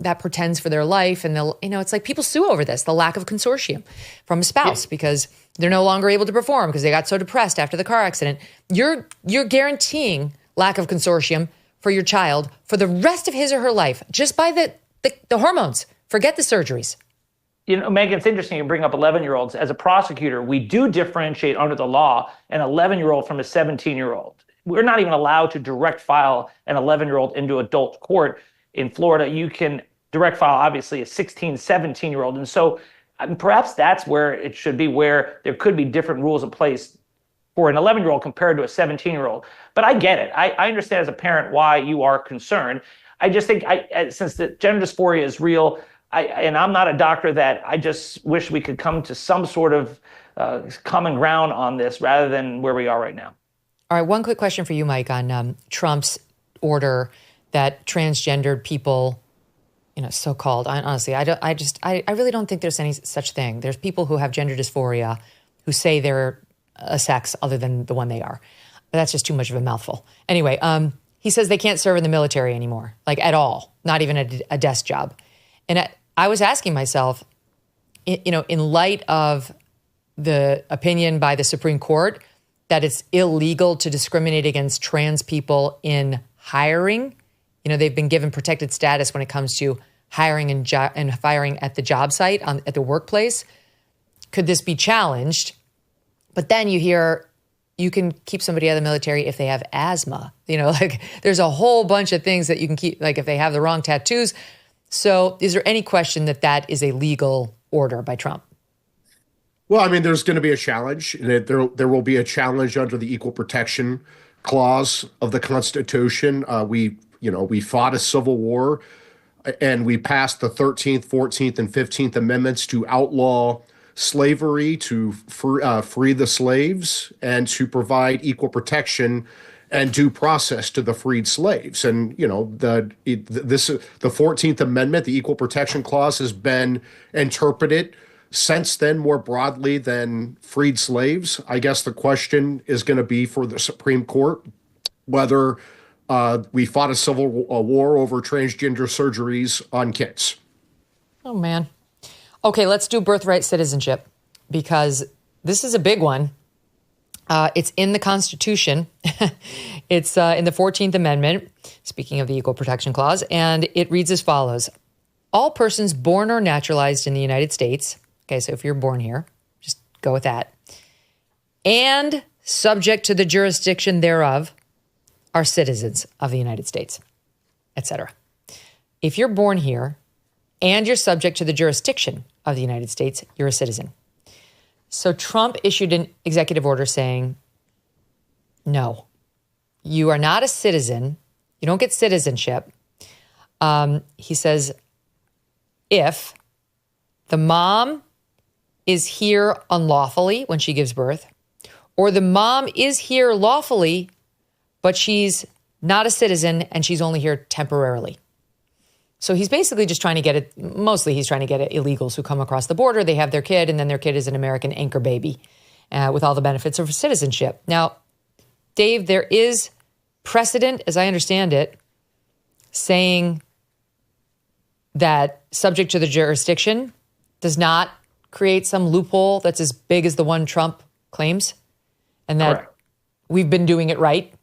that portends for their life. And it's like people sue over this, the lack of consortium from a spouse, because they're no longer able to perform because they got so depressed after the car accident. You're guaranteeing lack of consortium for your child for the rest of his or her life, just by the hormones. Forget the surgeries. You know, Megyn, it's interesting you bring up 11-year-olds. As a prosecutor, we do differentiate under the law an 11-year-old from a 17-year-old. We're not even allowed to direct file an 11-year-old into adult court. In Florida, you can direct file, obviously, a 16, 17-year-old. And so perhaps that's where it should be, where there could be different rules in place for an 11-year-old compared to a 17-year-old. But I get it. I understand as a parent why you are concerned. I just think since the gender dysphoria is real, and I'm not a doctor, that I just wish we could come to some sort of common ground on this rather than where we are right now. All right, one quick question for you, Mike, on Trump's order that transgendered people, so-called. Honestly, I really don't think there's any such thing. There's people who have gender dysphoria who say they're a sex other than the one they are. But that's just too much of a mouthful. Anyway, he says they can't serve in the military anymore, like at all, not even a desk job. And I was asking myself, in light of the opinion by the Supreme Court that it's illegal to discriminate against trans people in hiring, they've been given protected status when it comes to hiring and firing at the job site, at the workplace. Could this be challenged? But then you hear you can keep somebody out of the military if they have asthma. There's a whole bunch of things that you can keep, like if they have the wrong tattoos. So is there any question that that is a legal order by Trump? Well, I mean, there's going to be a challenge. There will be a challenge under the Equal Protection Clause of the Constitution. We fought a civil war, and we passed the 13th, 14th, and 15th Amendments to outlaw slavery, to free the slaves, and to provide equal protection and due process to the freed slaves. And, the 14th Amendment, the Equal Protection Clause, has been interpreted since then more broadly than freed slaves. I guess the question is going to be for the Supreme Court whether we fought a civil war over transgender surgeries on kids. Oh, man. Okay, let's do birthright citizenship, because this is a big one. It's in the Constitution. It's in the 14th Amendment, speaking of the Equal Protection Clause, and it reads as follows. All persons born or naturalized in the United States, okay, so if you're born here, just go with that, and subject to the jurisdiction thereof, are citizens of the United States, etc. If you're born here and you're subject to the jurisdiction of the United States, you're a citizen. So Trump issued an executive order saying, no, you are not a citizen. You don't get citizenship. He says, if the mom is here unlawfully when she gives birth, or the mom is here lawfully, but she's not a citizen and she's only here temporarily. So he's basically just trying to get it, mostly he's trying to get it illegals who come across the border, they have their kid, and then their kid is an American anchor baby with all the benefits of citizenship. Now, Dave, there is precedent, as I understand it, saying that subject to the jurisdiction does not create some loophole that's as big as the one Trump claims, and that Correct. We've been doing it right.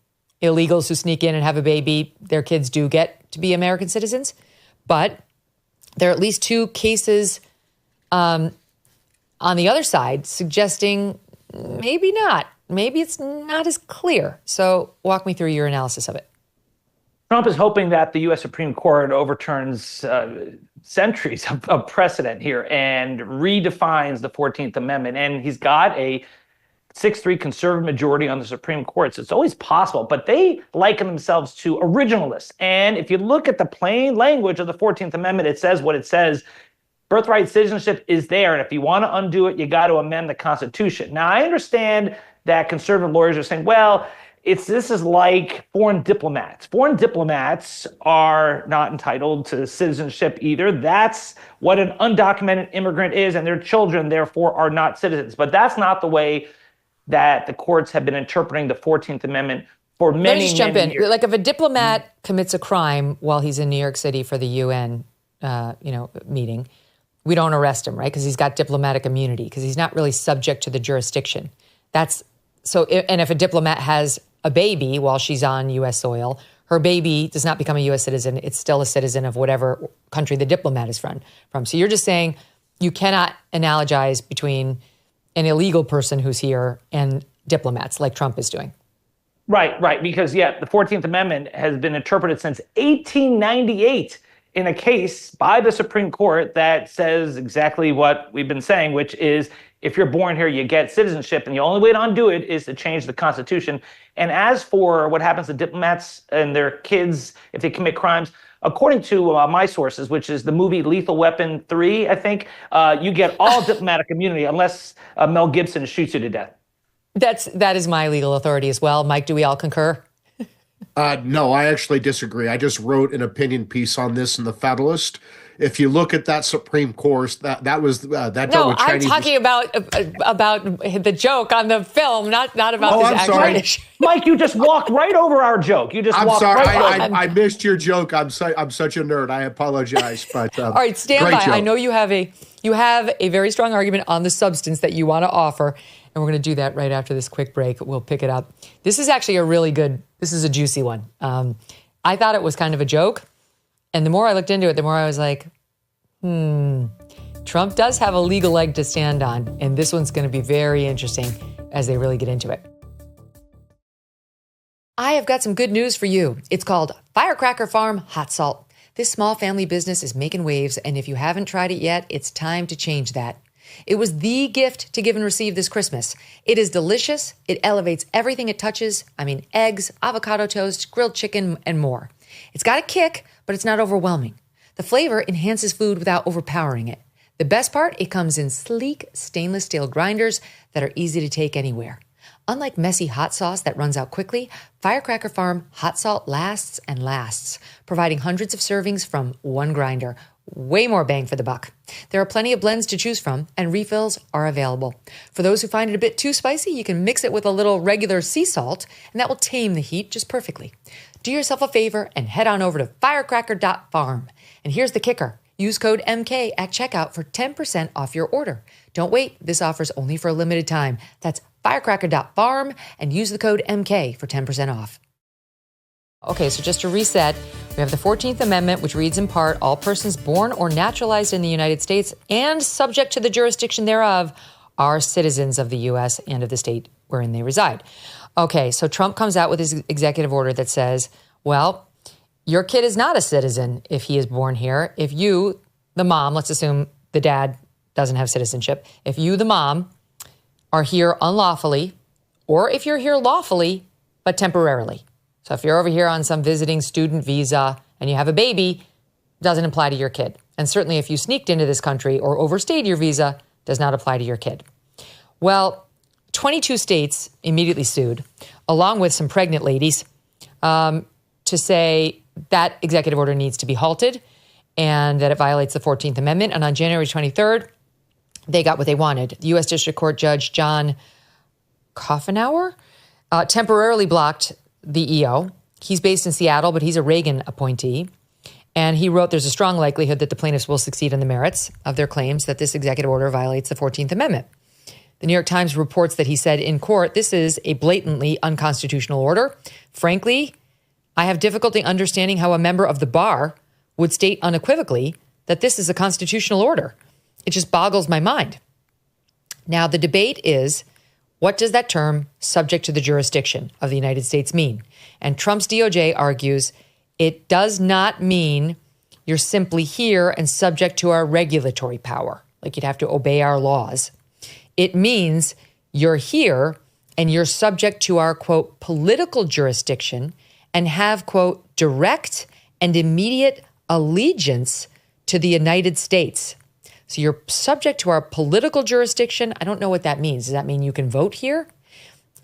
Illegals who sneak in and have a baby, their kids do get to be American citizens. But there are at least two cases on the other side suggesting maybe not. Maybe it's not as clear. So walk me through your analysis of it. Trump is hoping that the U.S. Supreme Court overturns centuries of precedent here and redefines the 14th Amendment. And he's got a 6-3 conservative majority on the Supreme Court. So it's always possible, but they liken themselves to originalists. And if you look at the plain language of the 14th Amendment, it says what it says. Birthright citizenship is there. And if you want to undo it, you got to amend the Constitution. Now, I understand that conservative lawyers are saying, well, this is like foreign diplomats. Foreign diplomats are not entitled to citizenship either. That's what an undocumented immigrant is, and their children, therefore, are not citizens. But that's not the way that the courts have been interpreting the 14th Amendment for many, Let me just jump in. years. Like if a diplomat commits a crime while he's in New York City for the UN, meeting, we don't arrest him, right? Because he's got diplomatic immunity, because he's not really subject to the jurisdiction. And if a diplomat has a baby while she's on U.S. soil, her baby does not become a U.S. citizen. It's still a citizen of whatever country the diplomat is from. So you're just saying you cannot analogize between an illegal person who's here and diplomats like Trump is doing. Right. Because, the 14th Amendment has been interpreted since 1898 in a case by the Supreme Court that says exactly what we've been saying, which is if you're born here, you get citizenship. And the only way to undo it is to change the Constitution. And as for what happens to diplomats and their kids if they commit crimes, according to my sources, which is the movie Lethal Weapon 3, I think, you get all diplomatic immunity unless Mel Gibson shoots you to death. That is my legal authority as well. Mike, do we all concur? No, I actually disagree. I just wrote an opinion piece on this in the Federalist. If you look at that Supreme Court, that was that dealt No, with I'm Chinese. talking about the joke on the film, not about this I'm actual sorry. issue. Mike, you just walked right over our joke. You just I'm walked sorry, right over. I missed your joke. I'm such a nerd. I apologize. But All right, stand great by. joke. I know you have a very strong argument on the substance that you want to offer, and we're going to do that right after this quick break. We'll pick it up. This is actually this is a juicy one. I thought it was kind of a joke, and the more I looked into it, the more I was like, Trump does have a legal leg to stand on, and this one's going to be very interesting as they really get into it. I have got some good news for you. It's called Firecracker Farm Hot Salt. This small family business is making waves, and if you haven't tried it yet, it's time to change that. It was the gift to give and receive this Christmas. It is delicious. It elevates everything it touches. I mean, eggs, avocado toast, grilled chicken, and more. It's got a kick, but it's not overwhelming. The flavor enhances food without overpowering it. The best part, it comes in sleek stainless steel grinders that are easy to take anywhere. Unlike messy hot sauce that runs out quickly, Firecracker Farm hot salt lasts and lasts, providing hundreds of servings from one grinder. Way more bang for the buck. There are plenty of blends to choose from, and refills are available. For those who find it a bit too spicy, you can mix it with a little regular sea salt, and that will tame the heat just perfectly. Do yourself a favor and head on over to firecracker.farm. And here's the kicker. Use code MK at checkout for 10% off your order. Don't wait. This offer's only for a limited time. That's firecracker.farm and use the code MK for 10% off. Okay, so just to reset, we have the 14th Amendment, which reads in part, all persons born or naturalized in the United States and subject to the jurisdiction thereof are citizens of the U.S. and of the state wherein they reside. Okay, so Trump comes out with his executive order that says, well, your kid is not a citizen if he is born here. If you, the mom, let's assume the dad doesn't have citizenship. If you, the mom, are here unlawfully, or if you're here lawfully, but temporarily. So if you're over here on some visiting student visa and you have a baby, doesn't apply to your kid. And certainly if you sneaked into this country or overstayed your visa, does not apply to your kid. Well, 22 states immediately sued, along with some pregnant ladies, to say that executive order needs to be halted and that it violates the 14th Amendment. And on January 23rd, they got what they wanted. The U.S. District Court Judge John Coffenauer temporarily blocked the EO. He's based in Seattle, but he's a Reagan appointee. And he wrote, there's a strong likelihood that the plaintiffs will succeed on the merits of their claims that this executive order violates the 14th Amendment. The New York Times reports that he said in court, this is a blatantly unconstitutional order. Frankly, I have difficulty understanding how a member of the bar would state unequivocally that this is a constitutional order. It just boggles my mind. Now, the debate is, what does that term subject to the jurisdiction of the United States mean? And Trump's DOJ argues it does not mean you're simply here and subject to our regulatory power, like you'd have to obey our laws. It means you're here and you're subject to our, quote, political jurisdiction and have, quote, direct and immediate allegiance to the United States. So you're subject to our political jurisdiction. I don't know what that means. Does that mean you can vote here?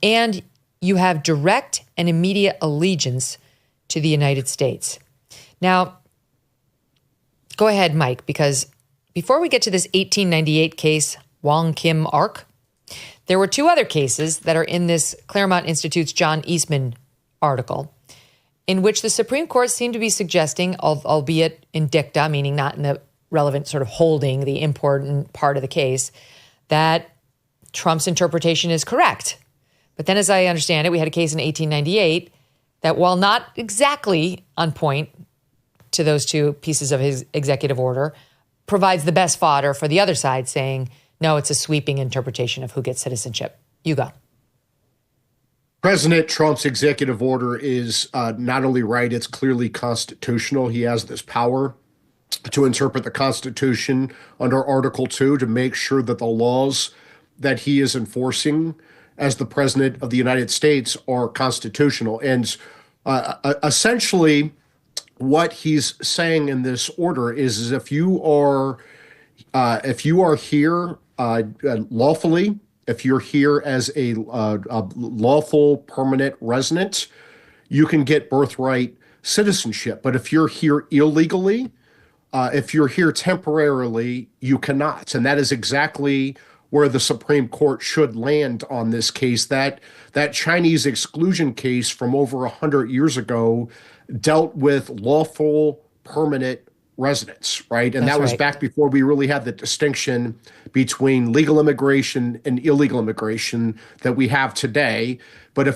And you have direct and immediate allegiance to the United States. Now, go ahead, Mike, because before we get to this 1898 case, Wong Kim Ark, there were two other cases that are in this Claremont Institute's John Eastman article, in which the Supreme Court seemed to be suggesting, albeit in dicta, meaning not in the relevant sort of holding, the important part of the case, that Trump's interpretation is correct. But then as I understand it, we had a case in 1898 that, while not exactly on point to those two pieces of his executive order, provides the best fodder for the other side saying, no, it's a sweeping interpretation of who gets citizenship. You go. President Trump's executive order is not only right, it's clearly constitutional. He has this power to interpret the Constitution under Article 2 to make sure that the laws that he is enforcing as the President of the United States are constitutional. And essentially, what he's saying in this order is if you are here lawfully, if you're here as a lawful permanent resident, you can get birthright citizenship. But if you're here illegally, if you're here temporarily, you cannot. And that is exactly where the Supreme Court should land on this case. That Chinese exclusion case from over 100 years ago dealt with lawful permanent residents, right? And that was back before we really had the distinction between legal immigration and illegal immigration that we have today. But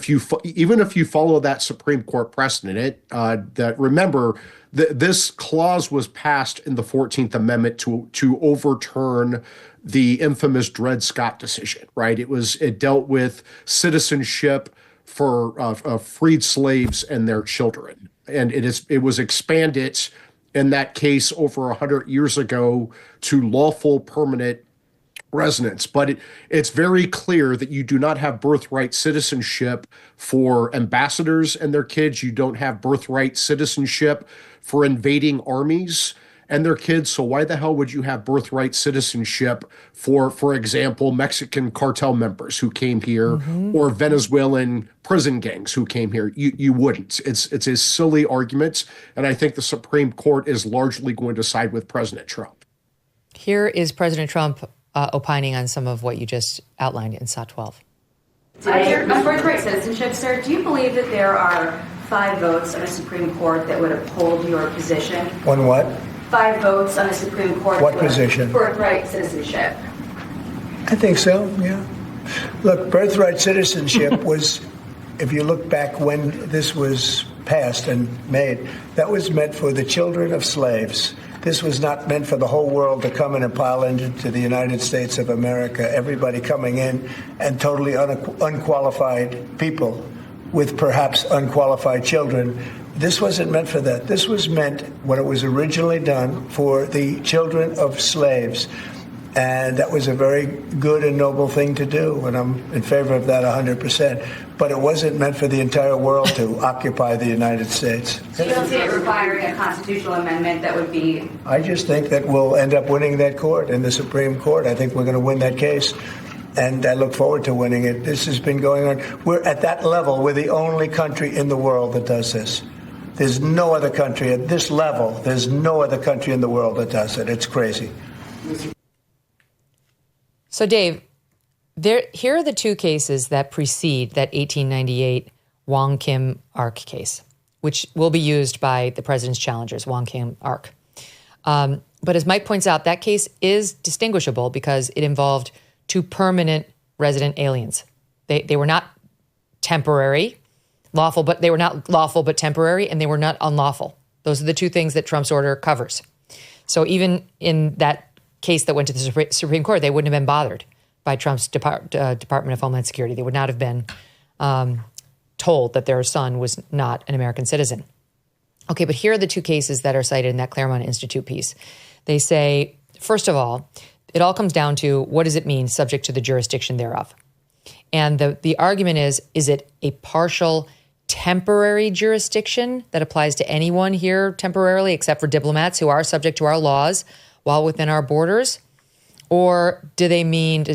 even if you follow that Supreme Court precedent, that remember this clause was passed in the 14th Amendment to overturn the infamous Dred Scott decision, right? It dealt with citizenship for freed slaves and their children, and it was expanded in that case over 100 years ago to lawful permanent residents. But it's very clear that you do not have birthright citizenship for ambassadors and their kids. You don't have birthright citizenship for invading armies and their kids. So why the hell would you have birthright citizenship for example, Mexican cartel members who came here or Venezuelan prison gangs who came here? You wouldn't. It's a silly argument. And I think the Supreme Court is largely going to side with President Trump. Here is President Trump opining on some of what you just outlined in SOT 12. On birthright citizenship, sir, do you believe that there are 5 votes on the Supreme Court that would uphold your position? On what? 5 votes on the Supreme Court. What position? Birthright citizenship. I think so, yeah. Look, birthright citizenship was, if you look back when this was passed and made, that was meant for the children of slaves. This was not meant for the whole world to come in and pile into the United States of America, everybody coming in and totally unqualified people with perhaps unqualified children. This wasn't meant for that. This was meant, when it was originally done, for the children of slaves. And that was a very good and noble thing to do, and I'm in favor of that 100%. But it wasn't meant for the entire world to occupy the United States. So you don't see it requiring a constitutional amendment that would be... I just think that we'll end up winning that court in the Supreme Court. I think we're going to win that case, and I look forward to winning it. This has been going on. We're at that level. We're the only country in the world that does this. There's no other country at this level. There's no other country in the world that does it. It's crazy. So, Dave, here are the 2 cases that precede that 1898 Wong Kim Ark case, which will be used by the president's challengers, Wong Kim Ark. But as Mike points out, that case is distinguishable because it involved 2 permanent resident aliens. They were not temporary, lawful, but they were not lawful but temporary, and they were not unlawful. Those are the 2 things that Trump's order covers. So even in that case that went to the Supreme Court, they wouldn't have been bothered by Trump's Department of Homeland Security. They would not have been told that their son was not an American citizen. Okay, but here are the 2 cases that are cited in that Claremont Institute piece. They say, first of all, it all comes down to what does it mean subject to the jurisdiction thereof? And the argument is it a partial temporary jurisdiction that applies to anyone here temporarily except for diplomats who are subject to our laws while within our borders? Or do they mean,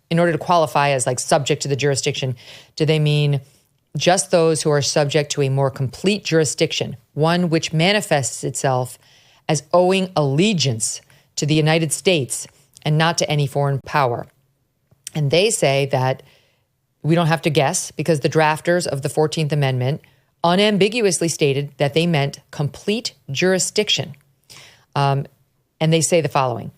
in order to qualify as like subject to the jurisdiction, do they mean just those who are subject to a more complete jurisdiction, one which manifests itself as owing allegiance to the United States and not to any foreign power? And they say that we don't have to guess because the drafters of the 14th Amendment unambiguously stated that they meant complete jurisdiction. And they say the following: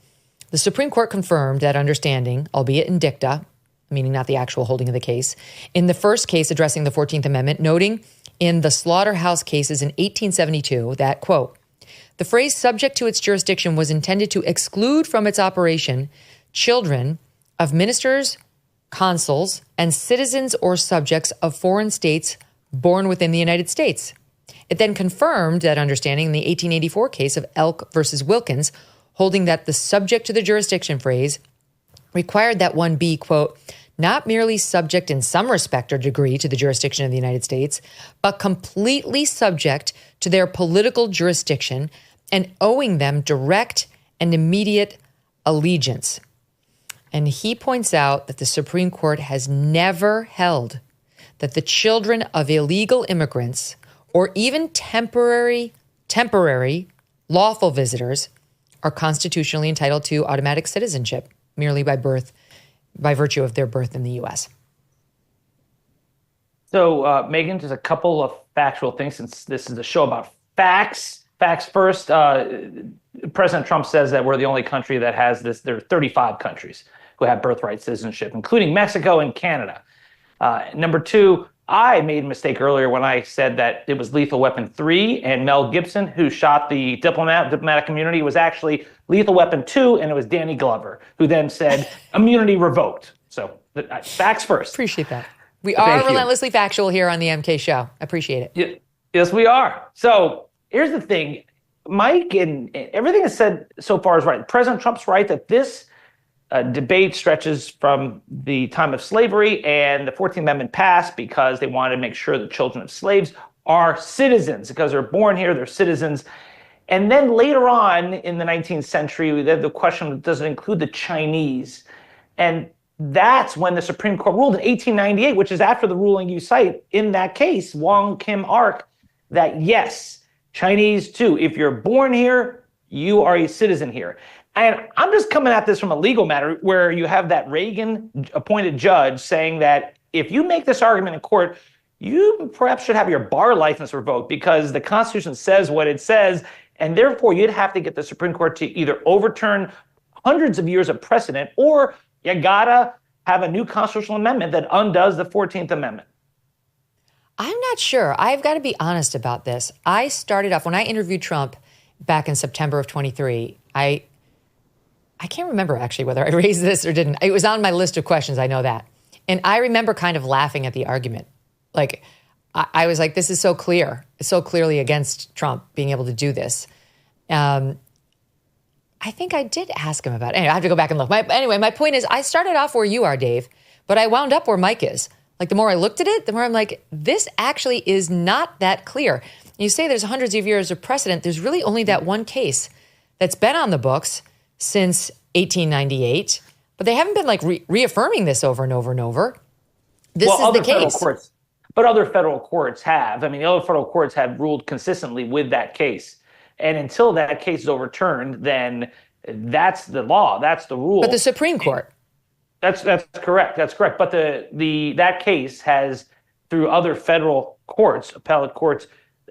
the Supreme Court confirmed that understanding, albeit in dicta, meaning not the actual holding of the case, in the first case addressing the 14th Amendment, noting in the slaughterhouse cases in 1872 that, quote, the phrase subject to its jurisdiction was intended to exclude from its operation children of ministers, consuls, and citizens or subjects of foreign states born within the United States. It then confirmed that understanding in the 1884 case of Elk versus Wilkins, holding that the subject to the jurisdiction phrase required that one be, quote, not merely subject in some respect or degree to the jurisdiction of the United States, but completely subject to their political jurisdiction and owing them direct and immediate allegiance. And he points out that the Supreme Court has never held that the children of illegal immigrants or even temporary lawful visitors are constitutionally entitled to automatic citizenship merely by virtue of their birth in the U.S. So, Megyn, just a couple of factual things, since this is a show about facts. Facts first. President Trump says that we're the only country that has this. There are 35 countries who have birthright citizenship, including Mexico and Canada. Number 2, I made a mistake earlier when I said that it was Lethal Weapon 3 and Mel Gibson who shot the diplomatic immunity. It was actually Lethal Weapon 2, and it was Danny Glover who then said immunity revoked. So facts first. Appreciate that. We are relentlessly factual here on the MK Show. Appreciate it. Yes, we are. So here's the thing. Mike, and everything is said so far is right. President Trump's right that this debate stretches from the time of slavery, and the 14th Amendment passed because they wanted to make sure the children of slaves are citizens, because they're born here, they're citizens. And then later on in the 19th century, we had the question, does it include the Chinese? And that's when the Supreme Court ruled in 1898, which is after the ruling you cite in that case, Wong Kim Ark, that yes, Chinese too. If you're born here, you are a citizen here. And I'm just coming at this from a legal matter where you have that Reagan appointed judge saying that if you make this argument in court, you perhaps should have your bar license revoked because the Constitution says what it says. And therefore, you'd have to get the Supreme Court to either overturn hundreds of years of precedent, or you gotta have a new constitutional amendment that undoes the 14th Amendment. I'm not sure. I've got to be honest about this. I started off, when I interviewed Trump back in September of 23, I can't remember actually whether I raised this or didn't. It was on my list of questions, I know that. And I remember kind of laughing at the argument. Like, I was like, this is so clear. It's so clearly against Trump being able to do this. I think I did ask him about it. Anyway, I have to go back and look. My point is, I started off where you are, Dave, but I wound up where Mike is. Like, the more I looked at it, the more I'm like, this actually is not that clear. You say there's hundreds of years of precedent. There's really only that one case that's been on the books since 1898, but they haven't been like reaffirming this over and over and over. This is the case. But other federal courts have. I mean, the other federal courts have ruled consistently with that case. And until that case is overturned, then that's the law. That's the rule. But the Supreme Court. That's correct. That's correct. But that case has, through other federal courts, appellate courts,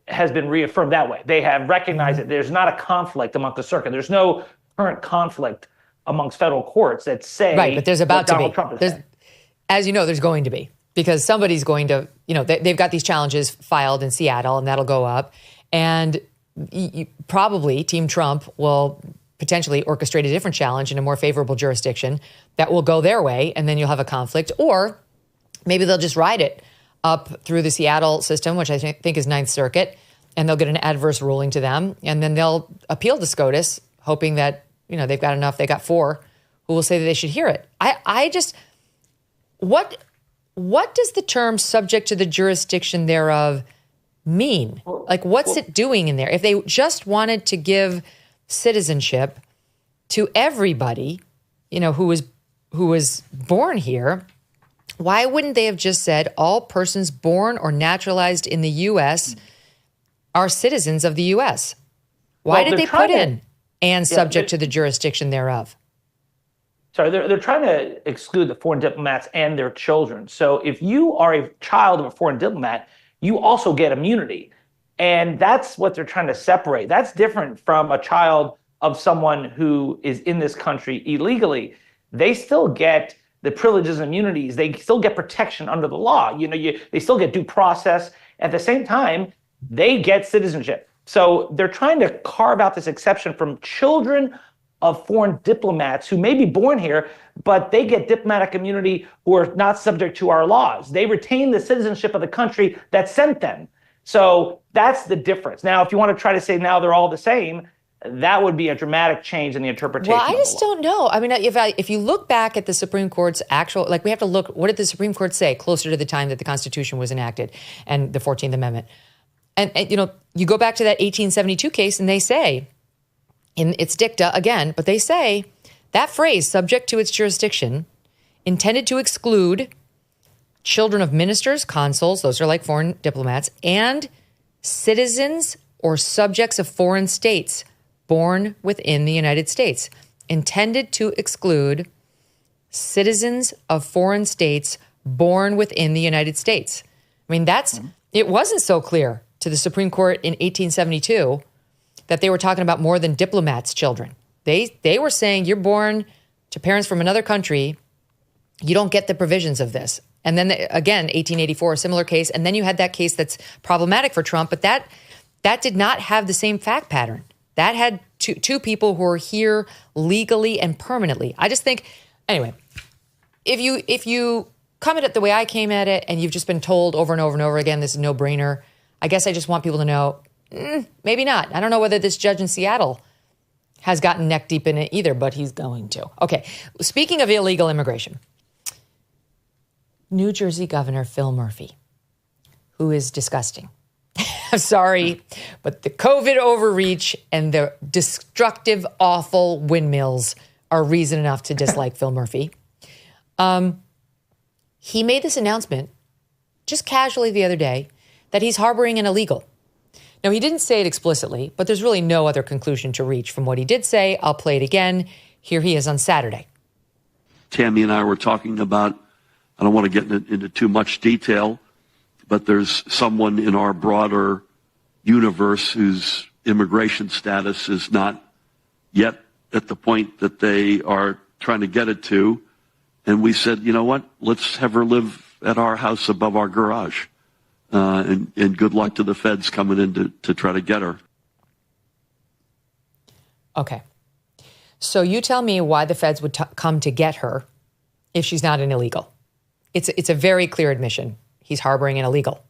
has been reaffirmed that way. They have recognized that there's not a conflict among the circuit. There's no current conflict amongst federal courts that say right, but there's about to be. As you know, there's going to be. Because somebody's going to, they've got these challenges filed in Seattle, and that'll go up. And probably Team Trump will potentially orchestrate a different challenge in a more favorable jurisdiction that will go their way, and then you'll have a conflict. Or maybe they'll just ride it up through the Seattle system, which I think is Ninth Circuit, and they'll get an adverse ruling to them. And then they'll appeal to SCOTUS, hoping that, they've got enough. They got 4 who will say that they should hear it. What does the term subject to the jurisdiction thereof mean? Like, what's it doing in there? If they just wanted to give citizenship to everybody, who was born here, why wouldn't they have just said all persons born or naturalized in the U.S. are citizens of the U.S.? Why did they put in and subject to the jurisdiction thereof? Sorry, they're trying to exclude the foreign diplomats and their children. So if you are a child of a foreign diplomat, you also get immunity. And that's what they're trying to separate. That's different from a child of someone who is in this country illegally. They still get the privileges and immunities. They still get protection under the law. They still get due process. At the same time, they get citizenship. So they're trying to carve out this exception from children of foreign diplomats who may be born here, but they get diplomatic immunity who are not subject to our laws. They retain the citizenship of the country that sent them. So that's the difference. Now, if you want to try to say now they're all the same, that would be a dramatic change in the interpretation. Well, I just don't know. I mean, if you look back at the Supreme Court's we have to look, what did the Supreme Court say closer to the time that the Constitution was enacted and the 14th Amendment? And you go back to that 1872 case and they say, it's dicta again, but they say that phrase, subject to its jurisdiction, intended to exclude children of ministers, consuls, those are like foreign diplomats, and citizens or subjects of foreign states born within the United States. Intended to exclude citizens of foreign states born within the United States. I mean, it wasn't so clear to the Supreme Court in 1872 that they were talking about more than diplomats' children. They were saying you're born to parents from another country, you don't get the provisions of this. And then again, 1884, a similar case. And then you had that case that's problematic for Trump, but that did not have the same fact pattern. That had two people who are here legally and permanently. I just think, anyway, if you come at it the way I came at it and you've just been told over and over and over again, this is a no-brainer, I guess I just want people to know Maybe not. I don't know whether this judge in Seattle has gotten neck deep in it either, but he's going to. Okay, speaking of illegal immigration, New Jersey Governor Phil Murphy, who is disgusting. I'm sorry, but the COVID overreach and the destructive, awful windmills are reason enough to dislike Phil Murphy. He made this announcement just casually the other day that he's harboring an illegal. Now, he didn't say it explicitly, but there's really no other conclusion to reach from what he did say. I'll play it again. Here he is on Saturday. Tammy and I were talking about, I don't want to get into too much detail, but there's someone in our broader universe whose immigration status is not yet at the point that they are trying to get it to. And we said, you know what, let's have her live at our house above our garage. And good luck to the feds coming in to try to get her. Okay. So you tell me why the feds would come to get her if she's not an illegal. It's a very clear admission. He's harboring an illegal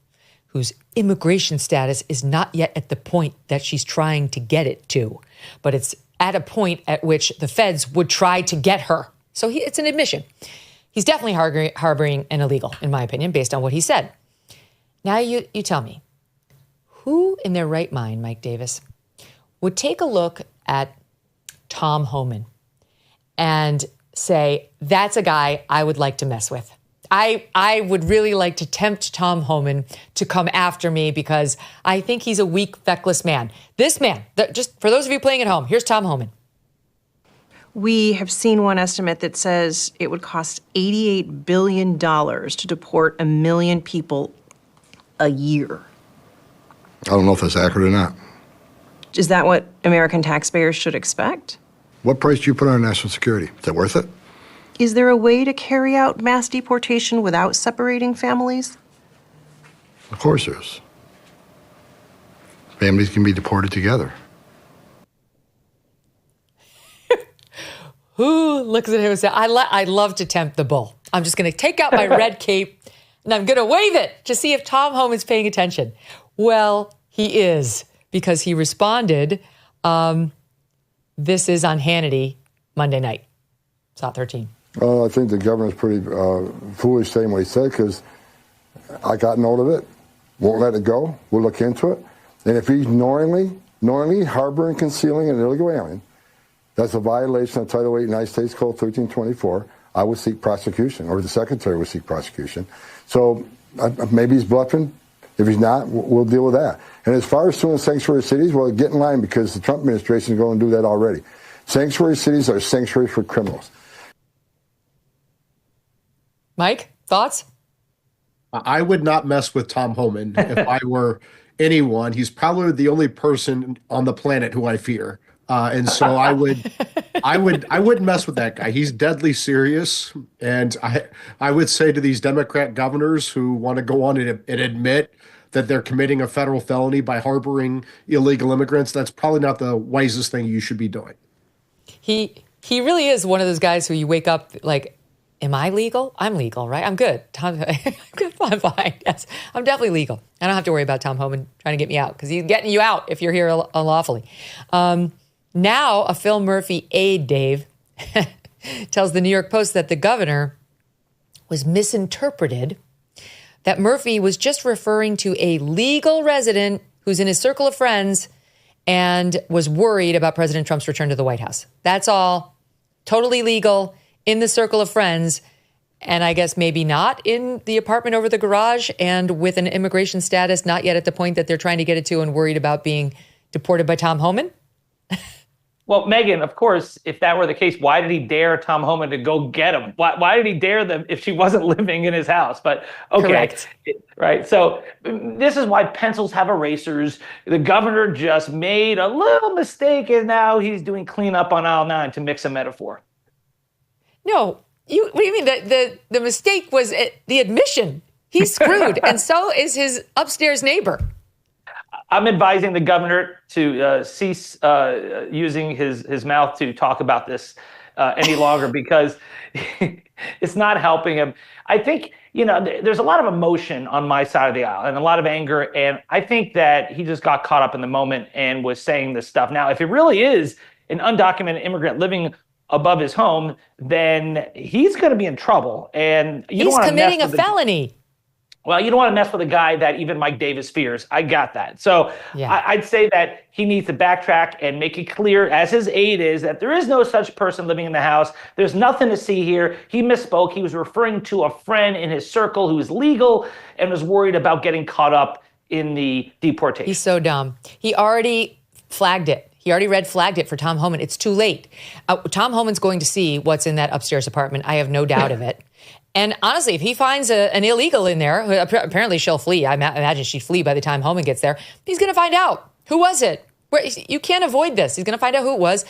whose immigration status is not yet at the point that she's trying to get it to, but it's at a point at which the feds would try to get her. So it's an admission. He's definitely harboring an illegal, in my opinion, based on what he said. Now you tell me, who in their right mind, Mike Davis, would take a look at Tom Homan and say, that's a guy I would like to mess with. I would really like to tempt Tom Homan to come after me because I think he's a weak, feckless man. This man, just for those of you playing at home, here's Tom Homan. We have seen one estimate that says it would cost $88 billion to deport 1 million people a year. I don't know if that's accurate or not. Is that what American taxpayers should expect? What price do you put on national security? Is that worth it? Is there a way to carry out mass deportation without separating families? Of course there is. Families can be deported together. Who looks at him and says, I love to tempt the bull. I'm just going to take out my red cape and I'm going to wave it to see if Tom Homan's paying attention. Well, he is, because he responded, this is on Hannity Monday night. It's Hot 13. Well, I think the governor's pretty foolish saying what he said, because I got note of it, won't let it go, we'll look into it. And if he's knowingly harboring, concealing an illegal alien, that's a violation of Title 8 United States Code 1324. I would seek prosecution, or the secretary would seek prosecution. So maybe he's bluffing. If he's not, we'll deal with that. And as far as suing sanctuary cities, well, get in line, because the Trump administration is going to do that already. Sanctuary cities are sanctuaries for criminals. Mike, thoughts? I would not mess with Tom Homan if I were anyone. He's probably the only person on the planet who I fear. And so I wouldn't mess with that guy. He's deadly serious. And I would say to these Democrat governors who want to go on and admit that they're committing a federal felony by harboring illegal immigrants, that's probably not the wisest thing you should be doing. He really is one of those guys who you wake up like, am I legal? I'm legal, right? I'm good. I'm fine. Yes, I'm definitely legal. I don't have to worry about Tom Homan trying to get me out, because he's getting you out if you're here unlawfully. Now, a Phil Murphy aide, Dave, tells the New York Post that the governor was misinterpreted, that Murphy was just referring to a legal resident who's in his circle of friends and was worried about President Trump's return to the White House. That's all. Totally legal, in the circle of friends, and I guess maybe not in the apartment over the garage, and with an immigration status not yet at the point that they're trying to get it to, and worried about being deported by Tom Homan. Well, Megyn, of course, if that were the case, why did he dare Tom Homan to go get him? Why did he dare them if she wasn't living in his house? But okay, correct. Right. So this is why pencils have erasers. The governor just made a little mistake, and now he's doing cleanup on aisle 9, to mix a metaphor. No, what do you mean? The mistake was the admission. He's screwed, and so is his upstairs neighbor. I'm advising the governor to cease using his mouth to talk about this any longer because it's not helping him. I think, there's a lot of emotion on my side of the aisle and a lot of anger. And I think that he just got caught up in the moment and was saying this stuff. Now, if it really is an undocumented immigrant living above his home, then he's going to be in trouble. And he's committing a felony. Well, you don't want to mess with a guy that even Mike Davis fears. I got that. So yeah. I'd say that he needs to backtrack and make it clear, as his aide is, that there is no such person living in the house. There's nothing to see here. He misspoke. He was referring to a friend in his circle who is legal and was worried about getting caught up in the deportation. He's so dumb. He already flagged it. He already red flagged it for Tom Homan. It's too late. Tom Homan's going to see what's in that upstairs apartment. I have no doubt of it. And honestly, if he finds an illegal in there, apparently she'll flee. I imagine she'd flee by the time Homan gets there. He's going to find out. Who was it? You can't avoid this. He's going to find out who it was.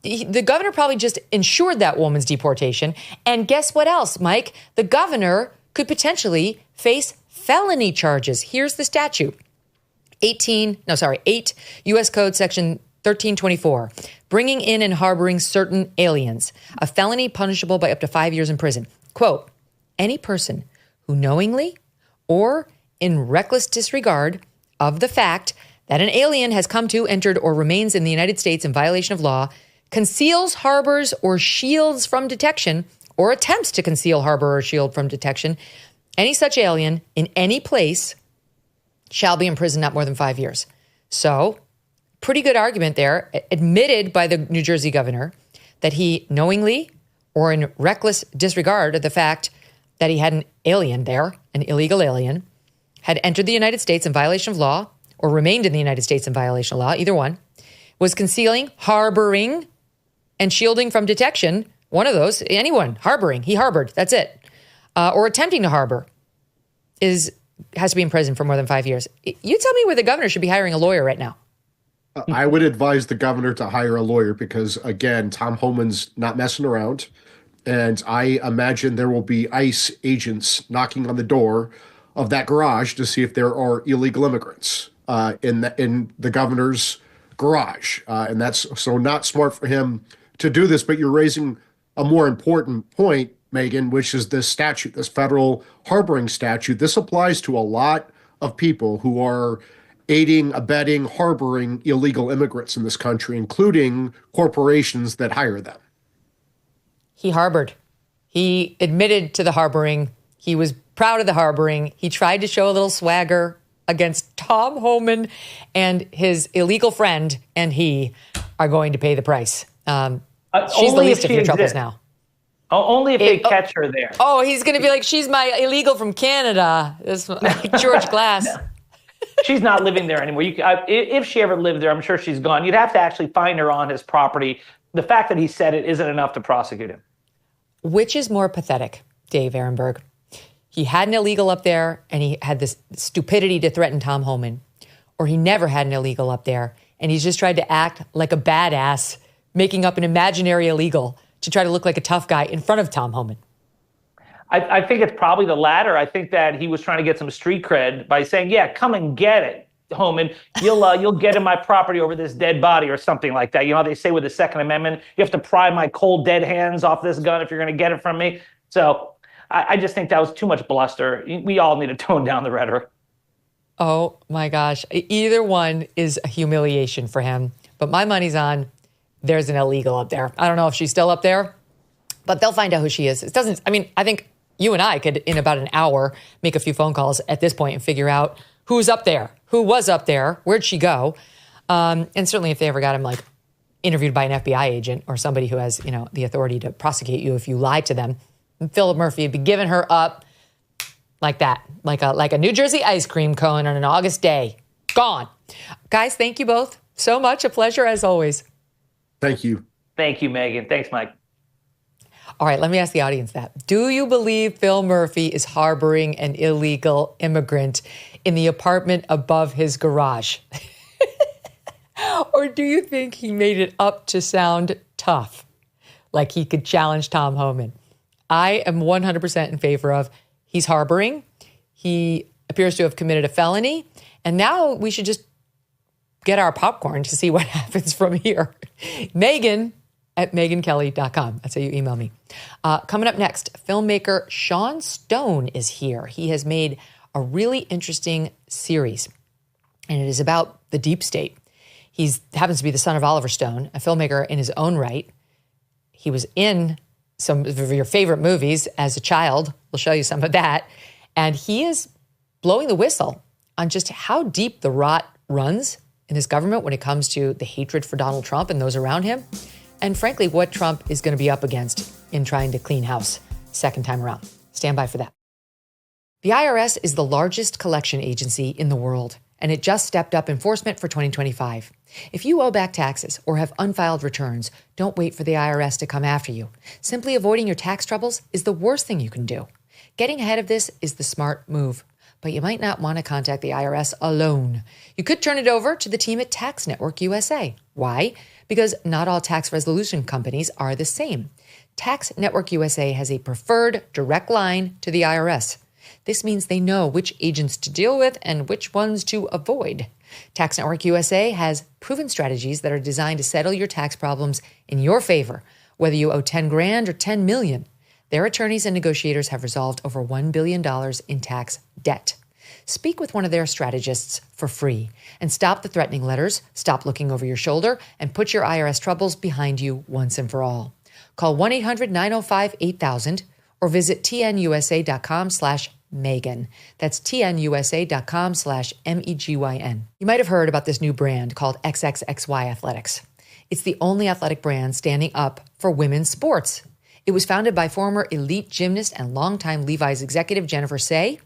The governor probably just ensured that woman's deportation. And guess what else, Mike? The governor could potentially face felony charges. Here's the statute. 8 U.S. Code Section 1324, bringing in and harboring certain aliens, a felony punishable by up to 5 years in prison. Quote, any person who knowingly or in reckless disregard of the fact that an alien has come to, entered, or remains in the United States in violation of law, conceals, harbors, or shields from detection, or attempts to conceal, harbor, or shield from detection, any such alien in any place shall be imprisoned not more than 5 years. So, pretty good argument there, admitted by the New Jersey governor that he knowingly or in reckless disregard of the fact that he had an alien there, an illegal alien, had entered the United States in violation of law or remained in the United States in violation of law, either one, was concealing, harboring, and shielding from detection, one of those, anyone, harboring, he harbored, that's it, or attempting to harbor, has to be in prison for more than 5 years. You tell me where the governor should be hiring a lawyer right now. I would advise the governor to hire a lawyer because, again, Tom Homan's not messing around. And I imagine there will be ICE agents knocking on the door of that garage to see if there are illegal immigrants in the governor's garage. And that's so not smart for him to do this. But you're raising a more important point, Megyn, which is this statute, this federal harboring statute. This applies to a lot of people who are aiding, abetting, harboring illegal immigrants in this country, including corporations that hire them. He harbored. He admitted to the harboring. He was proud of the harboring. He tried to show a little swagger against Tom Homan, and his illegal friend and he are going to pay the price. She's the least of your troubles now. Only if they catch her there. Oh, he's going to be like, she's my illegal from Canada. This like George Glass. No. She's not living there anymore. If she ever lived there, I'm sure she's gone. You'd have to actually find her on his property. The fact that he said it isn't enough to prosecute him. Which is more pathetic, Dave Aronberg? He had an illegal up there and he had this stupidity to threaten Tom Homan, or he never had an illegal up there and he's just tried to act like a badass, making up an imaginary illegal to try to look like a tough guy in front of Tom Homan. I think it's probably the latter. I think that he was trying to get some street cred by saying, yeah, come and get it, Homan. You'll get in my property over this dead body or something like that. You know how they say with the Second Amendment, you have to pry my cold, dead hands off this gun if you're going to get it from me. So I just think that was too much bluster. We all need to tone down the rhetoric. Oh, my gosh. Either one is a humiliation for him. But my money's on there's an illegal up there. I don't know if she's still up there, but they'll find out who she is. I think you and I could, in about an hour, make a few phone calls at this point and figure out who's up there, who was up there, where'd she go? And certainly if they ever got him like interviewed by an FBI agent or somebody who has, the authority to prosecute you if you lie to them, Philip Murphy would be giving her up like that, like a New Jersey ice cream cone on an August day. Gone. Guys, thank you both so much. A pleasure as always. Thank you. Thank you, Megyn. Thanks, Mike. All right, let me ask the audience that. Do you believe Phil Murphy is harboring an illegal immigrant in the apartment above his garage? Or do you think he made it up to sound tough, like he could challenge Tom Homan? I am 100% in favor of he's harboring. He appears to have committed a felony. And now we should just get our popcorn to see what happens from here. Megyn, megynkelly.com. That's how you email me. Coming up next, filmmaker Sean Stone is here. He has made a really interesting series, and it is about the deep state. He happens to be the son of Oliver Stone, a filmmaker in his own right. He was in some of your favorite movies as a child. We'll show you some of that. And he is blowing the whistle on just how deep the rot runs in his government when it comes to the hatred for Donald Trump and those around him. And frankly, what Trump is going to be up against in trying to clean house second time around. Stand by for that. The IRS is the largest collection agency in the world, and it just stepped up enforcement for 2025. If you owe back taxes or have unfiled returns, don't wait for the IRS to come after you. Simply avoiding your tax troubles is the worst thing you can do. Getting ahead of this is the smart move, but you might not want to contact the IRS alone. You could turn it over to the team at Tax Network USA. Why? Because not all tax resolution companies are the same. Tax Network USA has a preferred direct line to the IRS. This means they know which agents to deal with and which ones to avoid. Tax Network USA has proven strategies that are designed to settle your tax problems in your favor, whether you owe 10 grand or 10 million. Their attorneys and negotiators have resolved over $1 billion in tax debt. Speak with one of their strategists for free and stop the threatening letters, stop looking over your shoulder, and put your IRS troubles behind you once and for all. Call 1-800-905-8000 or visit tnusa.com/Megyn. That's tnusa.com/MEGYN. You might have heard about this new brand called XXXY Athletics. It's the only athletic brand standing up for women's sports. It was founded by former elite gymnast and longtime Levi's executive Jennifer Say.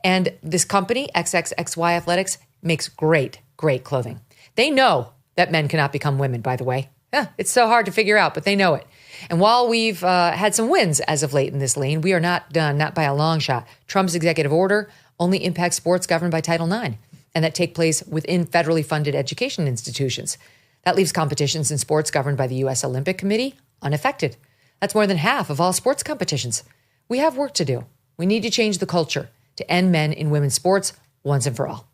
And this company, XXXY Athletics, makes great clothing. They know that men cannot become women, by the way. It's so hard to figure out, but they know it. And while we've had some wins as of late in this lane, we are not done, not by a long shot. Trump's executive order only impacts sports governed by Title IX, and that take place within federally funded education institutions. That leaves competitions in sports governed by the U.S. Olympic Committee unaffected. That's more than half of all sports competitions. We have work to do. We need to change the culture to end men in women's sports once and for all.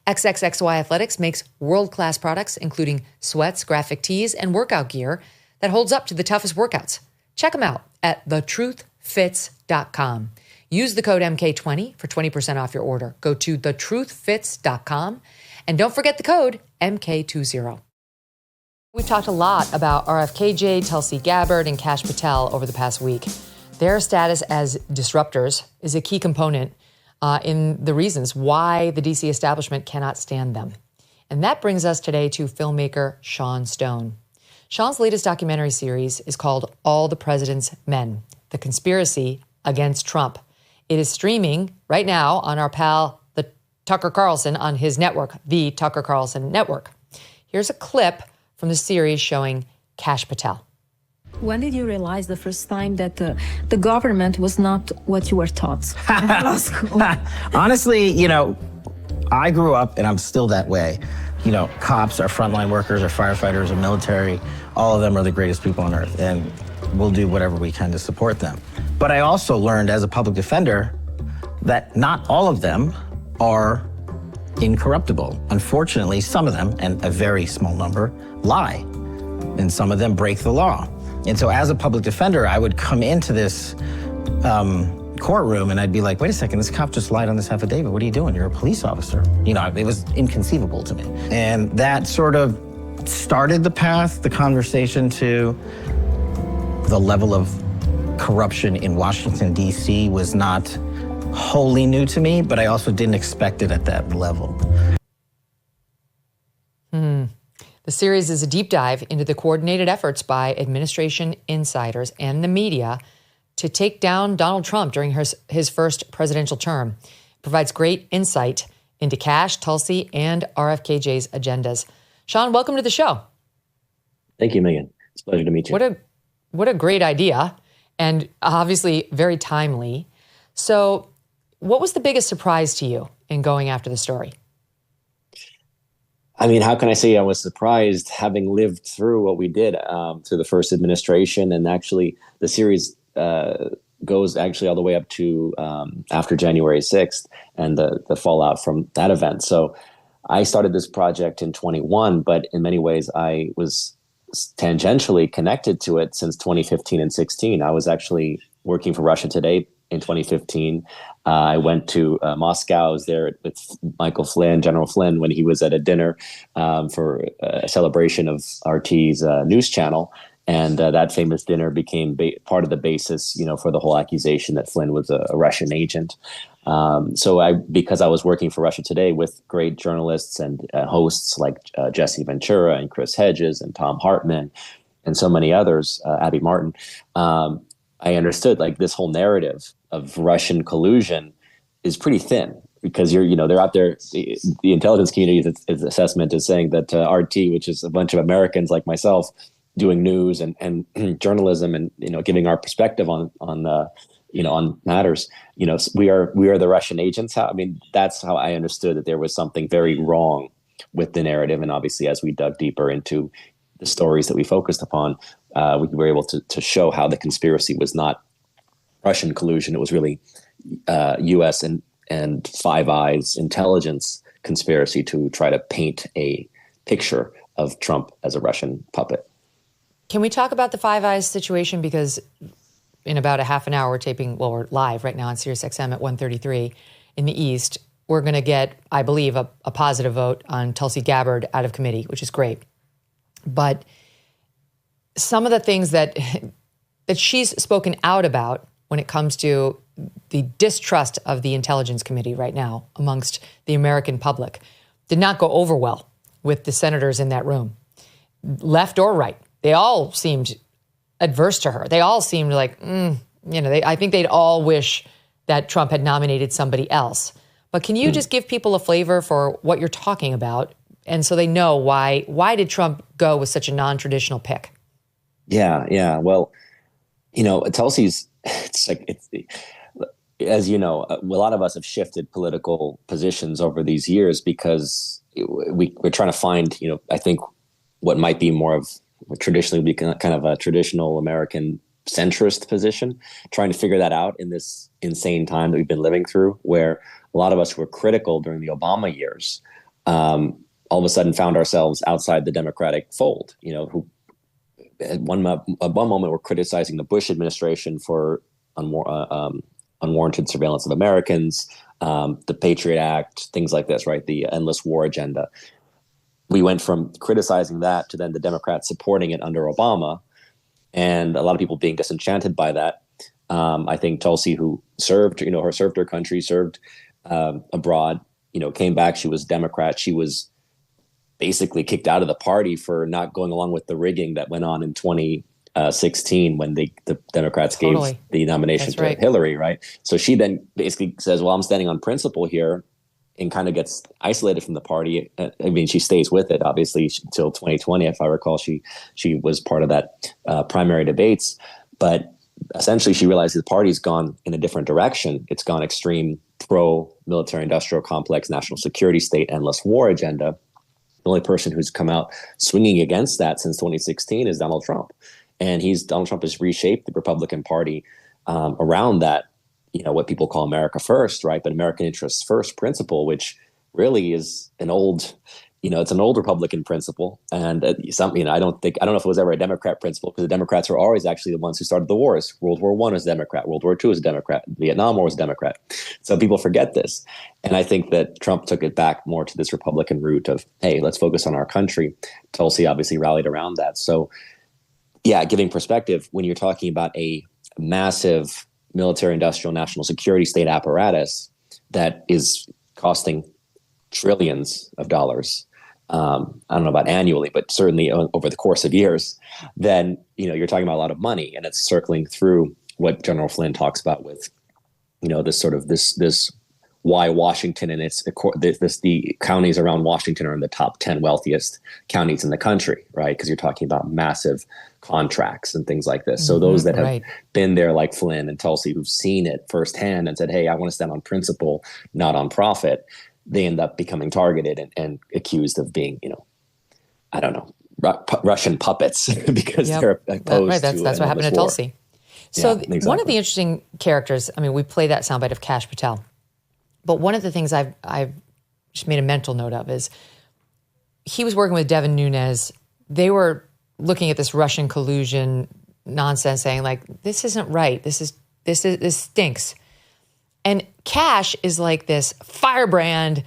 XXXY Athletics makes world-class products, including sweats, graphic tees, and workout gear that holds up to the toughest workouts. Check them out at thetruthfits.com. Use the code MK20 for 20% off your order. Go to thetruthfits.com and don't forget the code MK20. We've talked a lot about RFK, Tulsi Gabbard, and Kash Patel over the past week. Their status as disruptors is a key component in the reasons why the DC establishment cannot stand them. And that brings us today to filmmaker Sean Stone. Sean's latest documentary series is called All the President's Men, The Conspiracy Against Trump. It is streaming right now on our pal, the Tucker Carlson, on his network, the Tucker Carlson Network. Here's a clip from the series showing Kash Patel. When did you realize the first time that the government was not what you were taught in law school? Honestly, I grew up, and I'm still that way. Cops, our frontline workers, our firefighters, our military, all of them are the greatest people on earth, and we'll do whatever we can to support them. But I also learned as a public defender that not all of them are incorruptible. Unfortunately, some of them, and a very small number, lie, and some of them break the law. And so as a public defender, I would come into this courtroom and I'd be like, wait a second, this cop just lied on this affidavit. What are you doing? You're a police officer. It was inconceivable to me. And that sort of started the path, the conversation to the level of corruption in Washington, D.C. was not wholly new to me, but I also didn't expect it at that level. The series is a deep dive into the coordinated efforts by administration insiders and the media to take down Donald Trump during his first presidential term. It provides great insight into Kash, Tulsi, and RFKJ's agendas. Sean, welcome to the show. Thank you, Megyn. It's a pleasure to meet you. What a great idea, and obviously very timely. So what was the biggest surprise to you in going after the story? I mean, how can I say I was surprised, having lived through what we did through the first administration, and actually the series goes actually all the way up to after January 6th and the fallout from that event. So I started this project in 21, but in many ways I was tangentially connected to it since 2015 and 16. I was actually working for Russia Today in 2015. I went to Moscow. I was there with Michael Flynn, General Flynn, when he was at a dinner for a celebration of RT's news channel. And that famous dinner became part of the basis, for the whole accusation that Flynn was a Russian agent. Because I was working for Russia Today with great journalists and hosts like Jesse Ventura and Chris Hedges and Tom Hartman and so many others, Abby Martin, I understood like this whole narrative of Russian collusion is pretty thin, because they're out there. The intelligence community's assessment is saying that RT, which is a bunch of Americans like myself, doing news and journalism and giving our perspective on matters. We are the Russian agents. That's how I understood that there was something very wrong with the narrative. And obviously, as we dug deeper into the stories that we focused upon, we were able to show how the conspiracy was not Russian collusion. It was really U.S. and Five Eyes intelligence conspiracy to try to paint a picture of Trump as a Russian puppet. Can we talk about the Five Eyes situation? Because in about a half an hour, we're live right now on SiriusXM at 1:33 in the East. We're going to get, I believe, a positive vote on Tulsi Gabbard out of committee, which is great. But some of the things that she's spoken out about when it comes to the distrust of the Intelligence Committee right now amongst the American public did not go over well with the senators in that room, left or right. They all seemed adverse to her. They all seemed like, I think they'd all wish that Trump had nominated somebody else. But can you just give people a flavor for what you're talking about, and so they know why did Trump go with such a non-traditional pick? Yeah. Well, Tulsi's, as you know, a lot of us have shifted political positions over these years because we're trying to find, I think what might be more of what traditionally would be kind of a traditional American centrist position, trying to figure that out in this insane time that we've been living through, where a lot of us who were critical during the Obama years all of a sudden found ourselves outside the Democratic fold, who at one moment were criticizing the Bush administration for unwarranted surveillance of Americans, the Patriot Act, things like this, right? The endless war agenda. We went from criticizing that to then the Democrats supporting it under Obama, and a lot of people being disenchanted by that. I think Tulsi, who served her country, served abroad, came back. She was Democrat. She was basically kicked out of the party for not going along with the rigging that went on in 2016 when the Democrats gave the nomination to Hillary, right? So she then basically says, well, I'm standing on principle here, and kind of gets isolated from the party. She stays with it, obviously, until 2020. If I recall, she was part of that primary debates. But essentially, she realized the party's gone in a different direction. It's gone extreme pro-military industrial complex, national security state, endless war agenda. The only person who's come out swinging against that since 2016 is Donald Trump. And Donald Trump has reshaped the Republican Party around that, what people call America First, right? But American Interests First principle, which really is an old, it's an old Republican principle. And something, I don't know if it was ever a Democrat principle, because the Democrats were always actually the ones who started the wars. World War I was a Democrat. World War II was a Democrat. Vietnam War was a Democrat. So people forget this. And I think that Trump took it back more to this Republican route of, hey, let's focus on our country. Tulsi obviously rallied around that. So yeah, giving perspective, when you're talking about a massive military, industrial, national security state apparatus that is costing trillions of dollars, I don't know about annually, but certainly over the course of years, then you're talking about a lot of money, and it's circling through what General Flynn talks about with this sort of this why Washington and the counties around Washington are in the top 10 wealthiest counties in the country, right? Because you're talking about massive contracts and things like this. So those that have been there, like Flynn and Tulsi, who've seen it firsthand and said, hey, I want to stand on principle, not on profit, they end up becoming targeted and accused of being, I don't know, Russian puppets because they're opposed to That's what happened to Tulsi. So one of the interesting characters, we play that soundbite of Kash Patel. But one of the things I've just made a mental note of is he was working with Devin Nunes. They were looking at this Russian collusion nonsense, saying like, this isn't right. This stinks. And Kash is like this firebrand,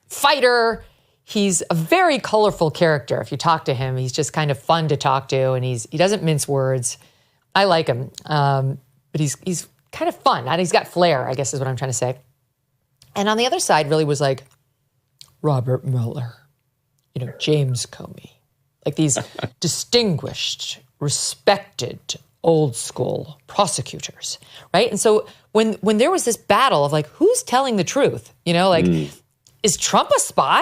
fighter. He's a very colorful character. If you talk to him, he's just kind of fun to talk to, and he doesn't mince words. I like him, but he's kind of fun. And he's got flair, I guess is what I'm trying to say. And on the other side really was like Robert Mueller, James Comey, like these distinguished, respected, old school prosecutors, right? And so when there was this battle of like, who's telling the truth? Is Trump a spy?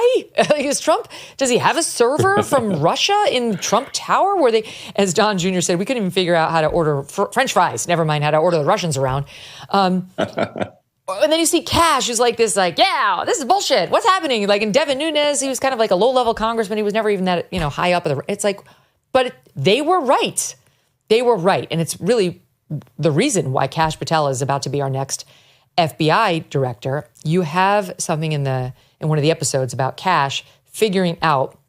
Does he have a server from Russia in Trump Tower where they, as Don Jr. said, we couldn't even figure out how to order French fries, never mind how to order the Russians around. And then you see Kash, who's like this, yeah, this is bullshit. What's happening? Like in Devin Nunes, he was kind of like a low-level congressman. He was never even that, high up. It's like, but they were right. They were right. And it's really the reason why Kash Patel is about to be our next FBI director. You have something in one of the episodes about Kash figuring out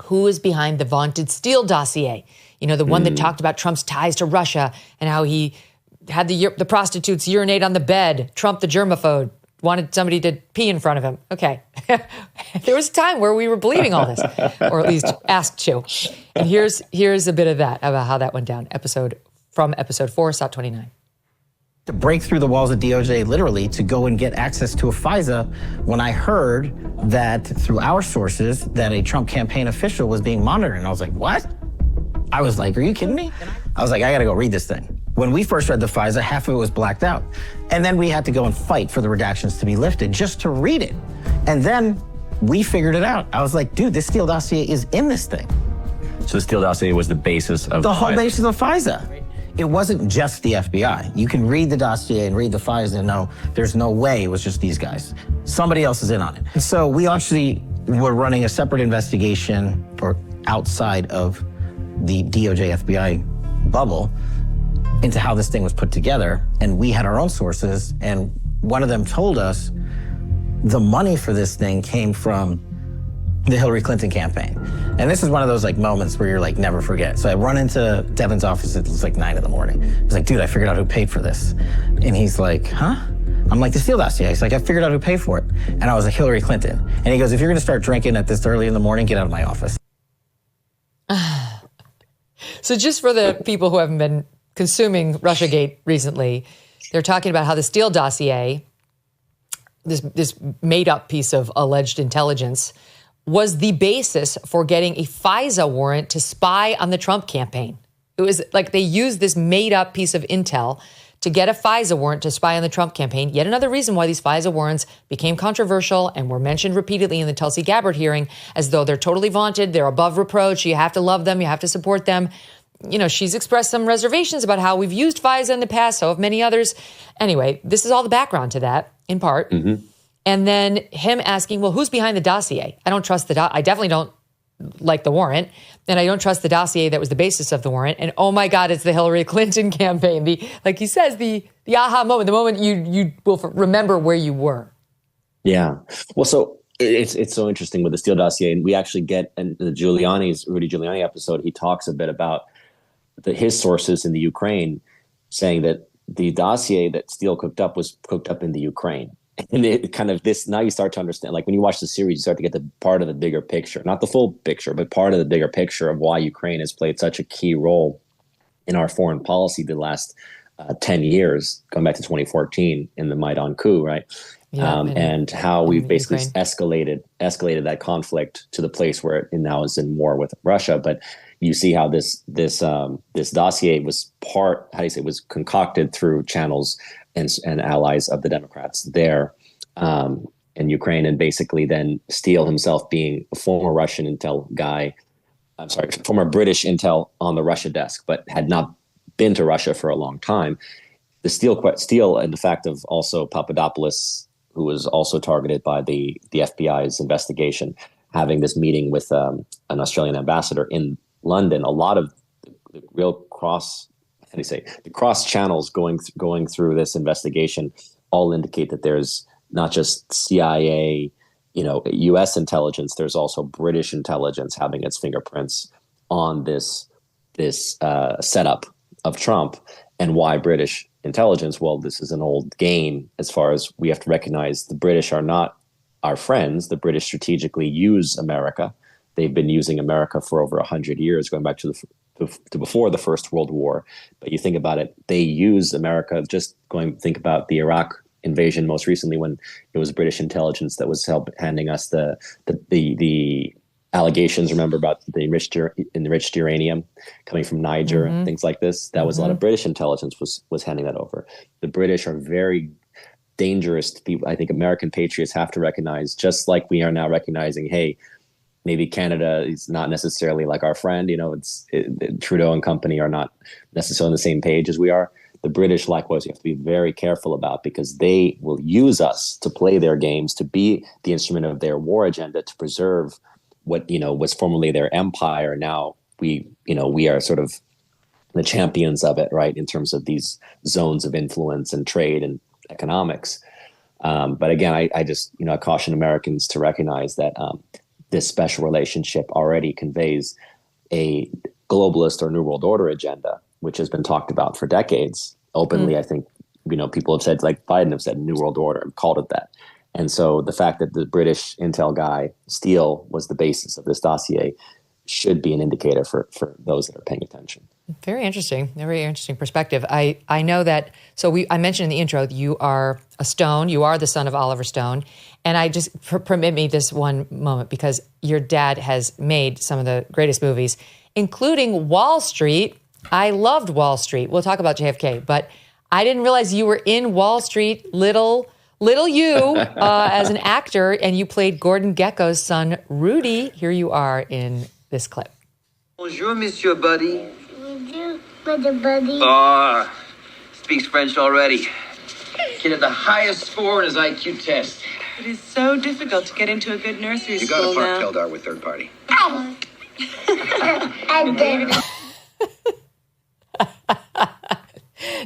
who is behind the vaunted Steele dossier. The one that talked about Trump's ties to Russia and how he had the prostitutes urinate on the bed. Trump, the germaphobe, wanted somebody to pee in front of him. Okay. There was a time where we were believing all this, or at least asked to. And here's a bit of that, about how that went down. From episode 4, SOT 29. To break through the walls of DOJ, literally, to go and get access to a FISA when I heard that through our sources that a Trump campaign official was being monitored. And I was like, what? I was like, are you kidding me? I was like, I gotta go read this thing. When we first read the FISA, half of it was blacked out. And then we had to go and fight for the redactions to be lifted just to read it. And then we figured it out. I was like, dude, this Steele dossier is in this thing. So the Steele dossier was the basis of the whole basis of FISA. It wasn't just the FBI. You can read the dossier and read the FISA and know there's no way it was just these guys. Somebody else is in on it. And so we actually were running a separate investigation or outside of the DOJ FBI bubble into how this thing was put together. And we had our own sources, and one of them told us the money for this thing came from the Hillary Clinton campaign. And this is one of those moments where you're never forget. So I run into Devin's office, it was 9 a.m. He's like, dude, I figured out who paid for this. And he's like, huh? I'm like, the Steele dossier. He's like, I figured out who paid for it. And I was like, Hillary Clinton. And he goes, if you're gonna start drinking at this early in the morning, get out of my office. So just for the people who haven't been consuming Russiagate recently, they're talking about how the Steele dossier, this made-up piece of alleged intelligence, was the basis for getting a FISA warrant to spy on the Trump campaign. It was like they used this made-up piece of intel to get a FISA warrant to spy on the Trump campaign. Yet another reason why these FISA warrants became controversial and were mentioned repeatedly in the Tulsi Gabbard hearing, as though they're totally vaunted, they're above reproach, you have to love them, you have to support them. She's expressed some reservations about how we've used FISA in the past, so have many others. Anyway, this is all the background to that, in part. Mm-hmm. And then him asking, well, who's behind the dossier? I don't trust I definitely don't like the warrant. And I don't trust the dossier that was the basis of the warrant. And oh my God, it's the Hillary Clinton campaign. Like he says, the aha moment, the moment you will remember where you were. Yeah. Well, so it's so interesting with the Steele dossier. And we actually get in the Rudy Giuliani episode, he talks a bit about his sources in the Ukraine saying that the dossier that Steele cooked up was cooked up in the Ukraine. And it kind of now you start to understand, when you watch the series, you start to get the part of the bigger picture, not the full picture, but part of the bigger picture of why Ukraine has played such a key role in our foreign policy the last 10 years, going back to 2014 in the Maidan coup, right? Yeah, and how we've basically escalated that conflict to the place where it now is in war with Russia. But you see how this dossier was was concocted through channels and allies of the Democrats there in Ukraine, and basically then Steele himself being a former Russian intel guy, former British intel on the Russia desk, but had not been to Russia for a long time. The Steele and the fact of also Papadopoulos, who was also targeted by the FBI's investigation, having this meeting with an Australian ambassador in London, a lot of the real cross channels going through this investigation all indicate that there's not just CIA, U.S. intelligence, there's also British intelligence having its fingerprints on this setup of Trump. And why British intelligence? Well, this is an old game as far as we have to recognize the British are not our friends. The British strategically use America. They've been using America for over 100 years, going back to before the First World War. But you think about it, they use America. Think about the Iraq invasion most recently, when it was British intelligence that was handing us the allegations, remember, about the enriched uranium coming from Niger and things like this. That was a lot of British intelligence was handing that over. The British are very dangerous people. I think American patriots have to recognize, just like we are now recognizing, hey, maybe Canada is not necessarily like our friend. Trudeau and company are not necessarily on the same page as we are. The British, likewise, you have to be very careful about, because they will use us to play their games, to be the instrument of their war agenda, to preserve what was formerly their empire. Now we are sort of the champions of it, right, in terms of these zones of influence and trade and economics. But again, I just I caution Americans to recognize that this special relationship already conveys a globalist or New World Order agenda, which has been talked about for decades openly. I think people have said, like Biden have said, New World Order, and called it that. And so the fact that the British intel guy, Steele, was the basis of this dossier should be an indicator for those that are paying attention. Very interesting perspective. I know that, I mentioned in the intro, you are a Stone, you are the son of Oliver Stone. And I just, permit me this one moment, because your dad has made some of the greatest movies, including Wall Street. I loved Wall Street. We'll talk about JFK, but I didn't realize you were in Wall Street, little you, as an actor, and you played Gordon Gekko's son, Rudy. Here you are in this clip. Bonjour, Monsieur Buddy. Bonjour, Buddy. Oh, speaks French already. Kid had the highest score in his IQ test. It is so difficult to get into a good nursery You school got now. to park Keldar with third party.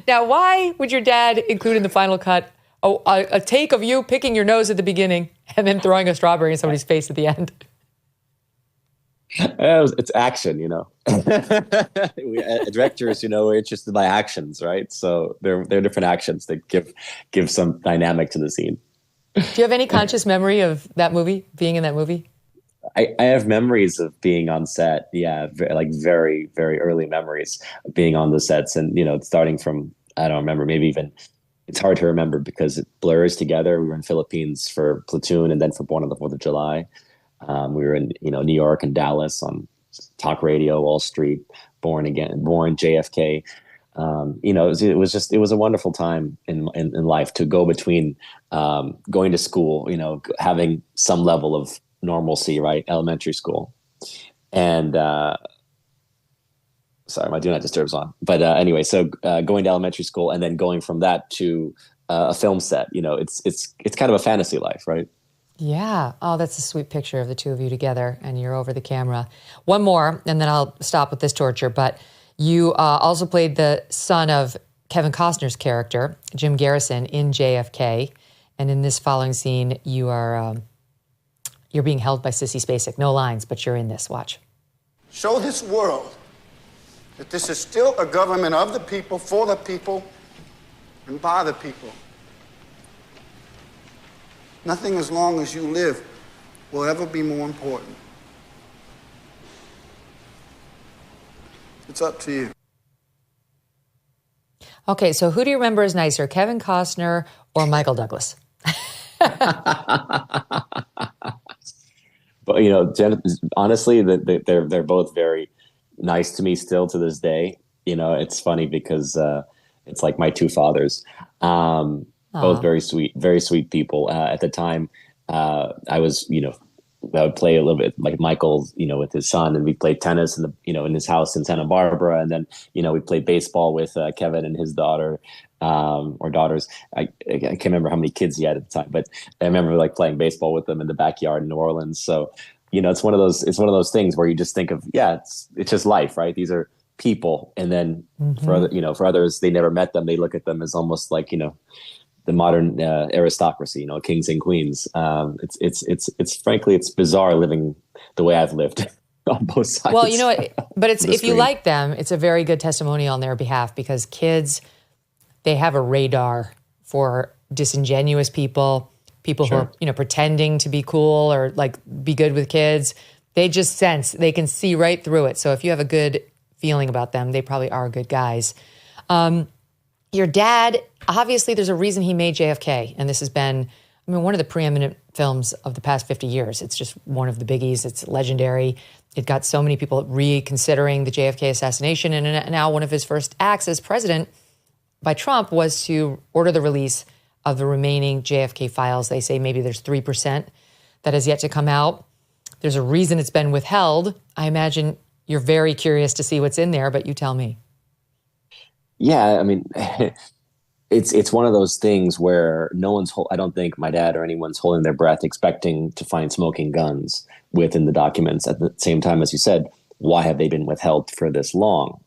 Now, why would your dad include in the final cut a take of you picking your nose at the beginning and then throwing a strawberry in somebody's face at the end? It's action, Directors, are interested by actions, right? So they're different actions that give some dynamic to the scene. Do you have any conscious memory of that movie, being in that movie? I have memories of being on set. Yeah, very, very early memories of being on the sets, and starting from, I don't remember, maybe even, it's hard to remember because it blurs together. We were in Philippines for Platoon, and then for Born on the 4th of July. We were in New York and Dallas on talk radio, Wall Street, Born, JFK. It was a wonderful time in life to go between going to school, having some level of normalcy, right? Elementary school. And sorry, my Do Not Disturb's on. But anyway, so going to elementary school and then going from that to a film set, it's kind of a fantasy life, right? Yeah. Oh, that's a sweet picture of the two of you together, and you're over the camera. One more, and then I'll stop with this torture. But you also played the son of Kevin Costner's character, Jim Garrison, in JFK. And in this following scene, you are you're being held by Sissy Spacek. No lines, but you're in this. Watch. Show this world that this is still a government of the people, for the people, and by the people. Nothing as long as you live will ever be more important. It's up to you. Okay, so who do you remember is nicer, Kevin Costner or Michael Douglas? But honestly, they're both very nice to me still to this day. It's funny because it's like my two fathers. Both very sweet people. At the time, I was, I would play a little bit like Michael, with his son, and we played tennis in his house in Santa Barbara, and then we played baseball with Kevin and his daughter or daughters. I can't remember how many kids he had at the time, but I remember playing baseball with them in the backyard in New Orleans. So it's one of those things where you just think of it's just life, right? These are people, and then for others, they never met them. They look at them as almost like the modern aristocracy, kings and queens. It's frankly, it's bizarre living the way I've lived. on both sides. Well, you know what? But it's if you screen. like them, it's a very good testimonial on their behalf because kids, they have a radar for disingenuous people who are, pretending to be cool or like be good with kids. They just sense, they can see right through it. So if you have a good feeling about them, they probably are good guys. Your dad, obviously there's a reason he made JFK. And this has been, one of the preeminent films of the past 50 years. It's just one of the biggies. It's legendary. It got so many people reconsidering the JFK assassination. And now one of his first acts as president by Trump was to order the release of the remaining JFK files. They say maybe there's 3% that has yet to come out. There's a reason it's been withheld. I imagine you're very curious to see what's in there, but you tell me. Yeah, I mean, it's one of those things where I don't think my dad or anyone's holding their breath expecting to find smoking guns within the documents. At the same time, as you said, why have they been withheld for this long?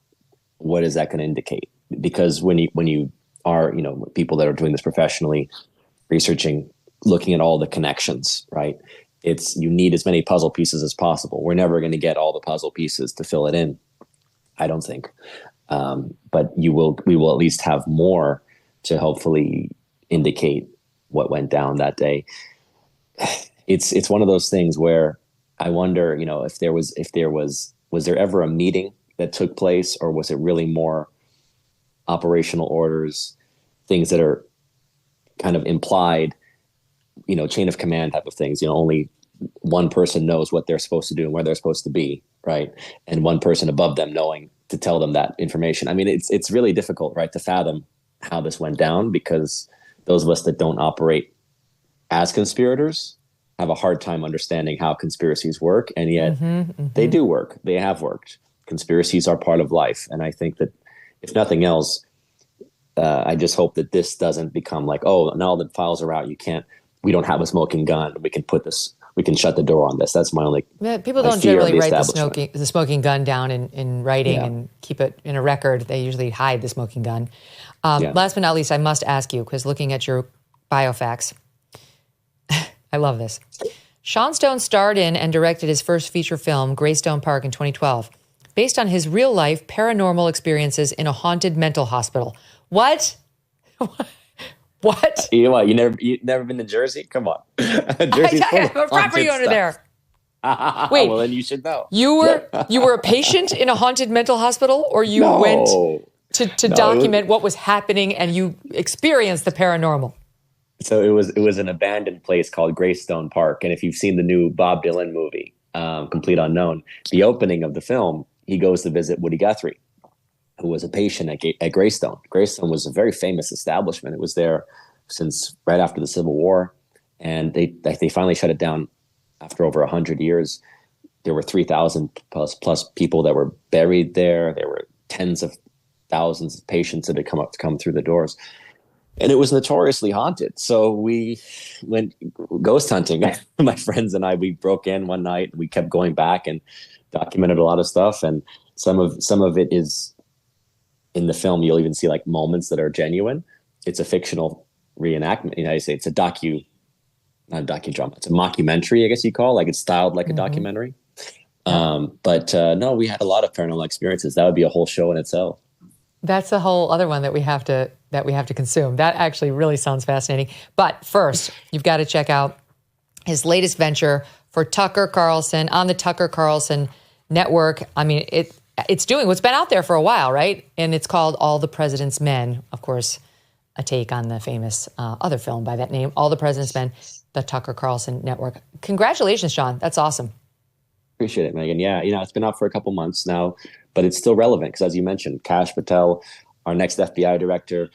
What is that going to indicate? Because when you are, people that are doing this professionally, researching, looking at all the connections, right? You need as many puzzle pieces as possible. We're never going to get all the puzzle pieces to fill it in, I don't think. But we will at least have more to hopefully indicate what went down that day. It's one of those things where I wonder, was there ever a meeting that took place, or was it really more operational orders, things that are kind of implied, chain of command type of things, only one person knows what they're supposed to do and where they're supposed to be, right? And one person above them knowing to tell them that information. I mean, it's really difficult, right, to fathom how this went down, because those of us that don't operate as conspirators have a hard time understanding how conspiracies work. And yet they do work. They have worked. Conspiracies are part of life. And I think that if nothing else, I just hope that this doesn't become like, oh, now the files are out. We don't have a smoking gun. We can shut the door on this. That's my only. People don't generally write the smoking gun down in writing and keep it in a record. They usually hide the smoking gun. Last but not least, I must ask you, because looking at your biofacts, I love this. Sean Stone starred in and directed his first feature film, Greystone Park, in 2012, based on his real-life paranormal experiences in a haunted mental hospital. What? What? You know what? You never been to Jersey? Come on. Jersey's full of a property owner there. Wait. Well, then you should know. You were a patient in a haunted mental hospital, or you went to document what was happening and you experienced the paranormal? So it was an abandoned place called Greystone Park. And if you've seen the new Bob Dylan movie, Complete Unknown, the opening of the film, he goes to visit Woody Guthrie, who was a patient at Greystone. Greystone was a very famous establishment. It was there since right after the Civil War. And they finally shut it down after over 100 years. There were 3,000 plus people that were buried there. There were tens of thousands of patients that had come through the doors. And it was notoriously haunted. So we went ghost hunting. My friends and I, we broke in one night. We kept going back and documented a lot of stuff. And some of it is in the film. You'll even see like moments that are genuine. It's a fictional reenactment. I say it's not a docudrama. It's a mockumentary, I guess you call it. Like it's styled like a documentary. But no, we had a lot of paranormal experiences. That would be a whole show in itself. That's a whole other one that we have to consume. That actually really sounds fascinating. But first, you've got to check out his latest venture for Tucker Carlson on the Tucker Carlson network. I mean, it's doing what's been out there for a while, right? And it's called All the President's Men. Of course, a take on the famous other film by that name, All the President's Men, the Tucker Carlson network. Congratulations, Sean. That's awesome. Appreciate it, Megyn. Yeah, it's been out for a couple months now, but it's still relevant because, as you mentioned, Kash, Patel, our next FBI director,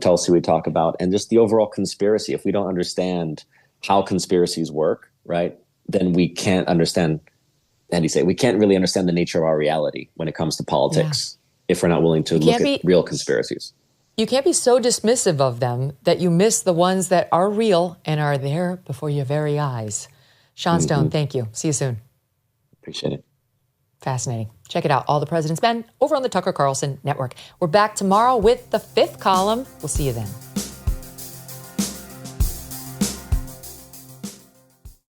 Tulsi we talk about, and just the overall conspiracy. If we don't understand how conspiracies work, right, then we can't understand, we can't really understand the nature of our reality when it comes to politics if we're not willing to look at real conspiracies. You can't be so dismissive of them that you miss the ones that are real and are there before your very eyes. Sean Stone, thank you. See you soon. Appreciate it. Fascinating. Check it out. All the President's Men over on the Tucker Carlson network. We're back tomorrow with the fifth column. We'll see you then.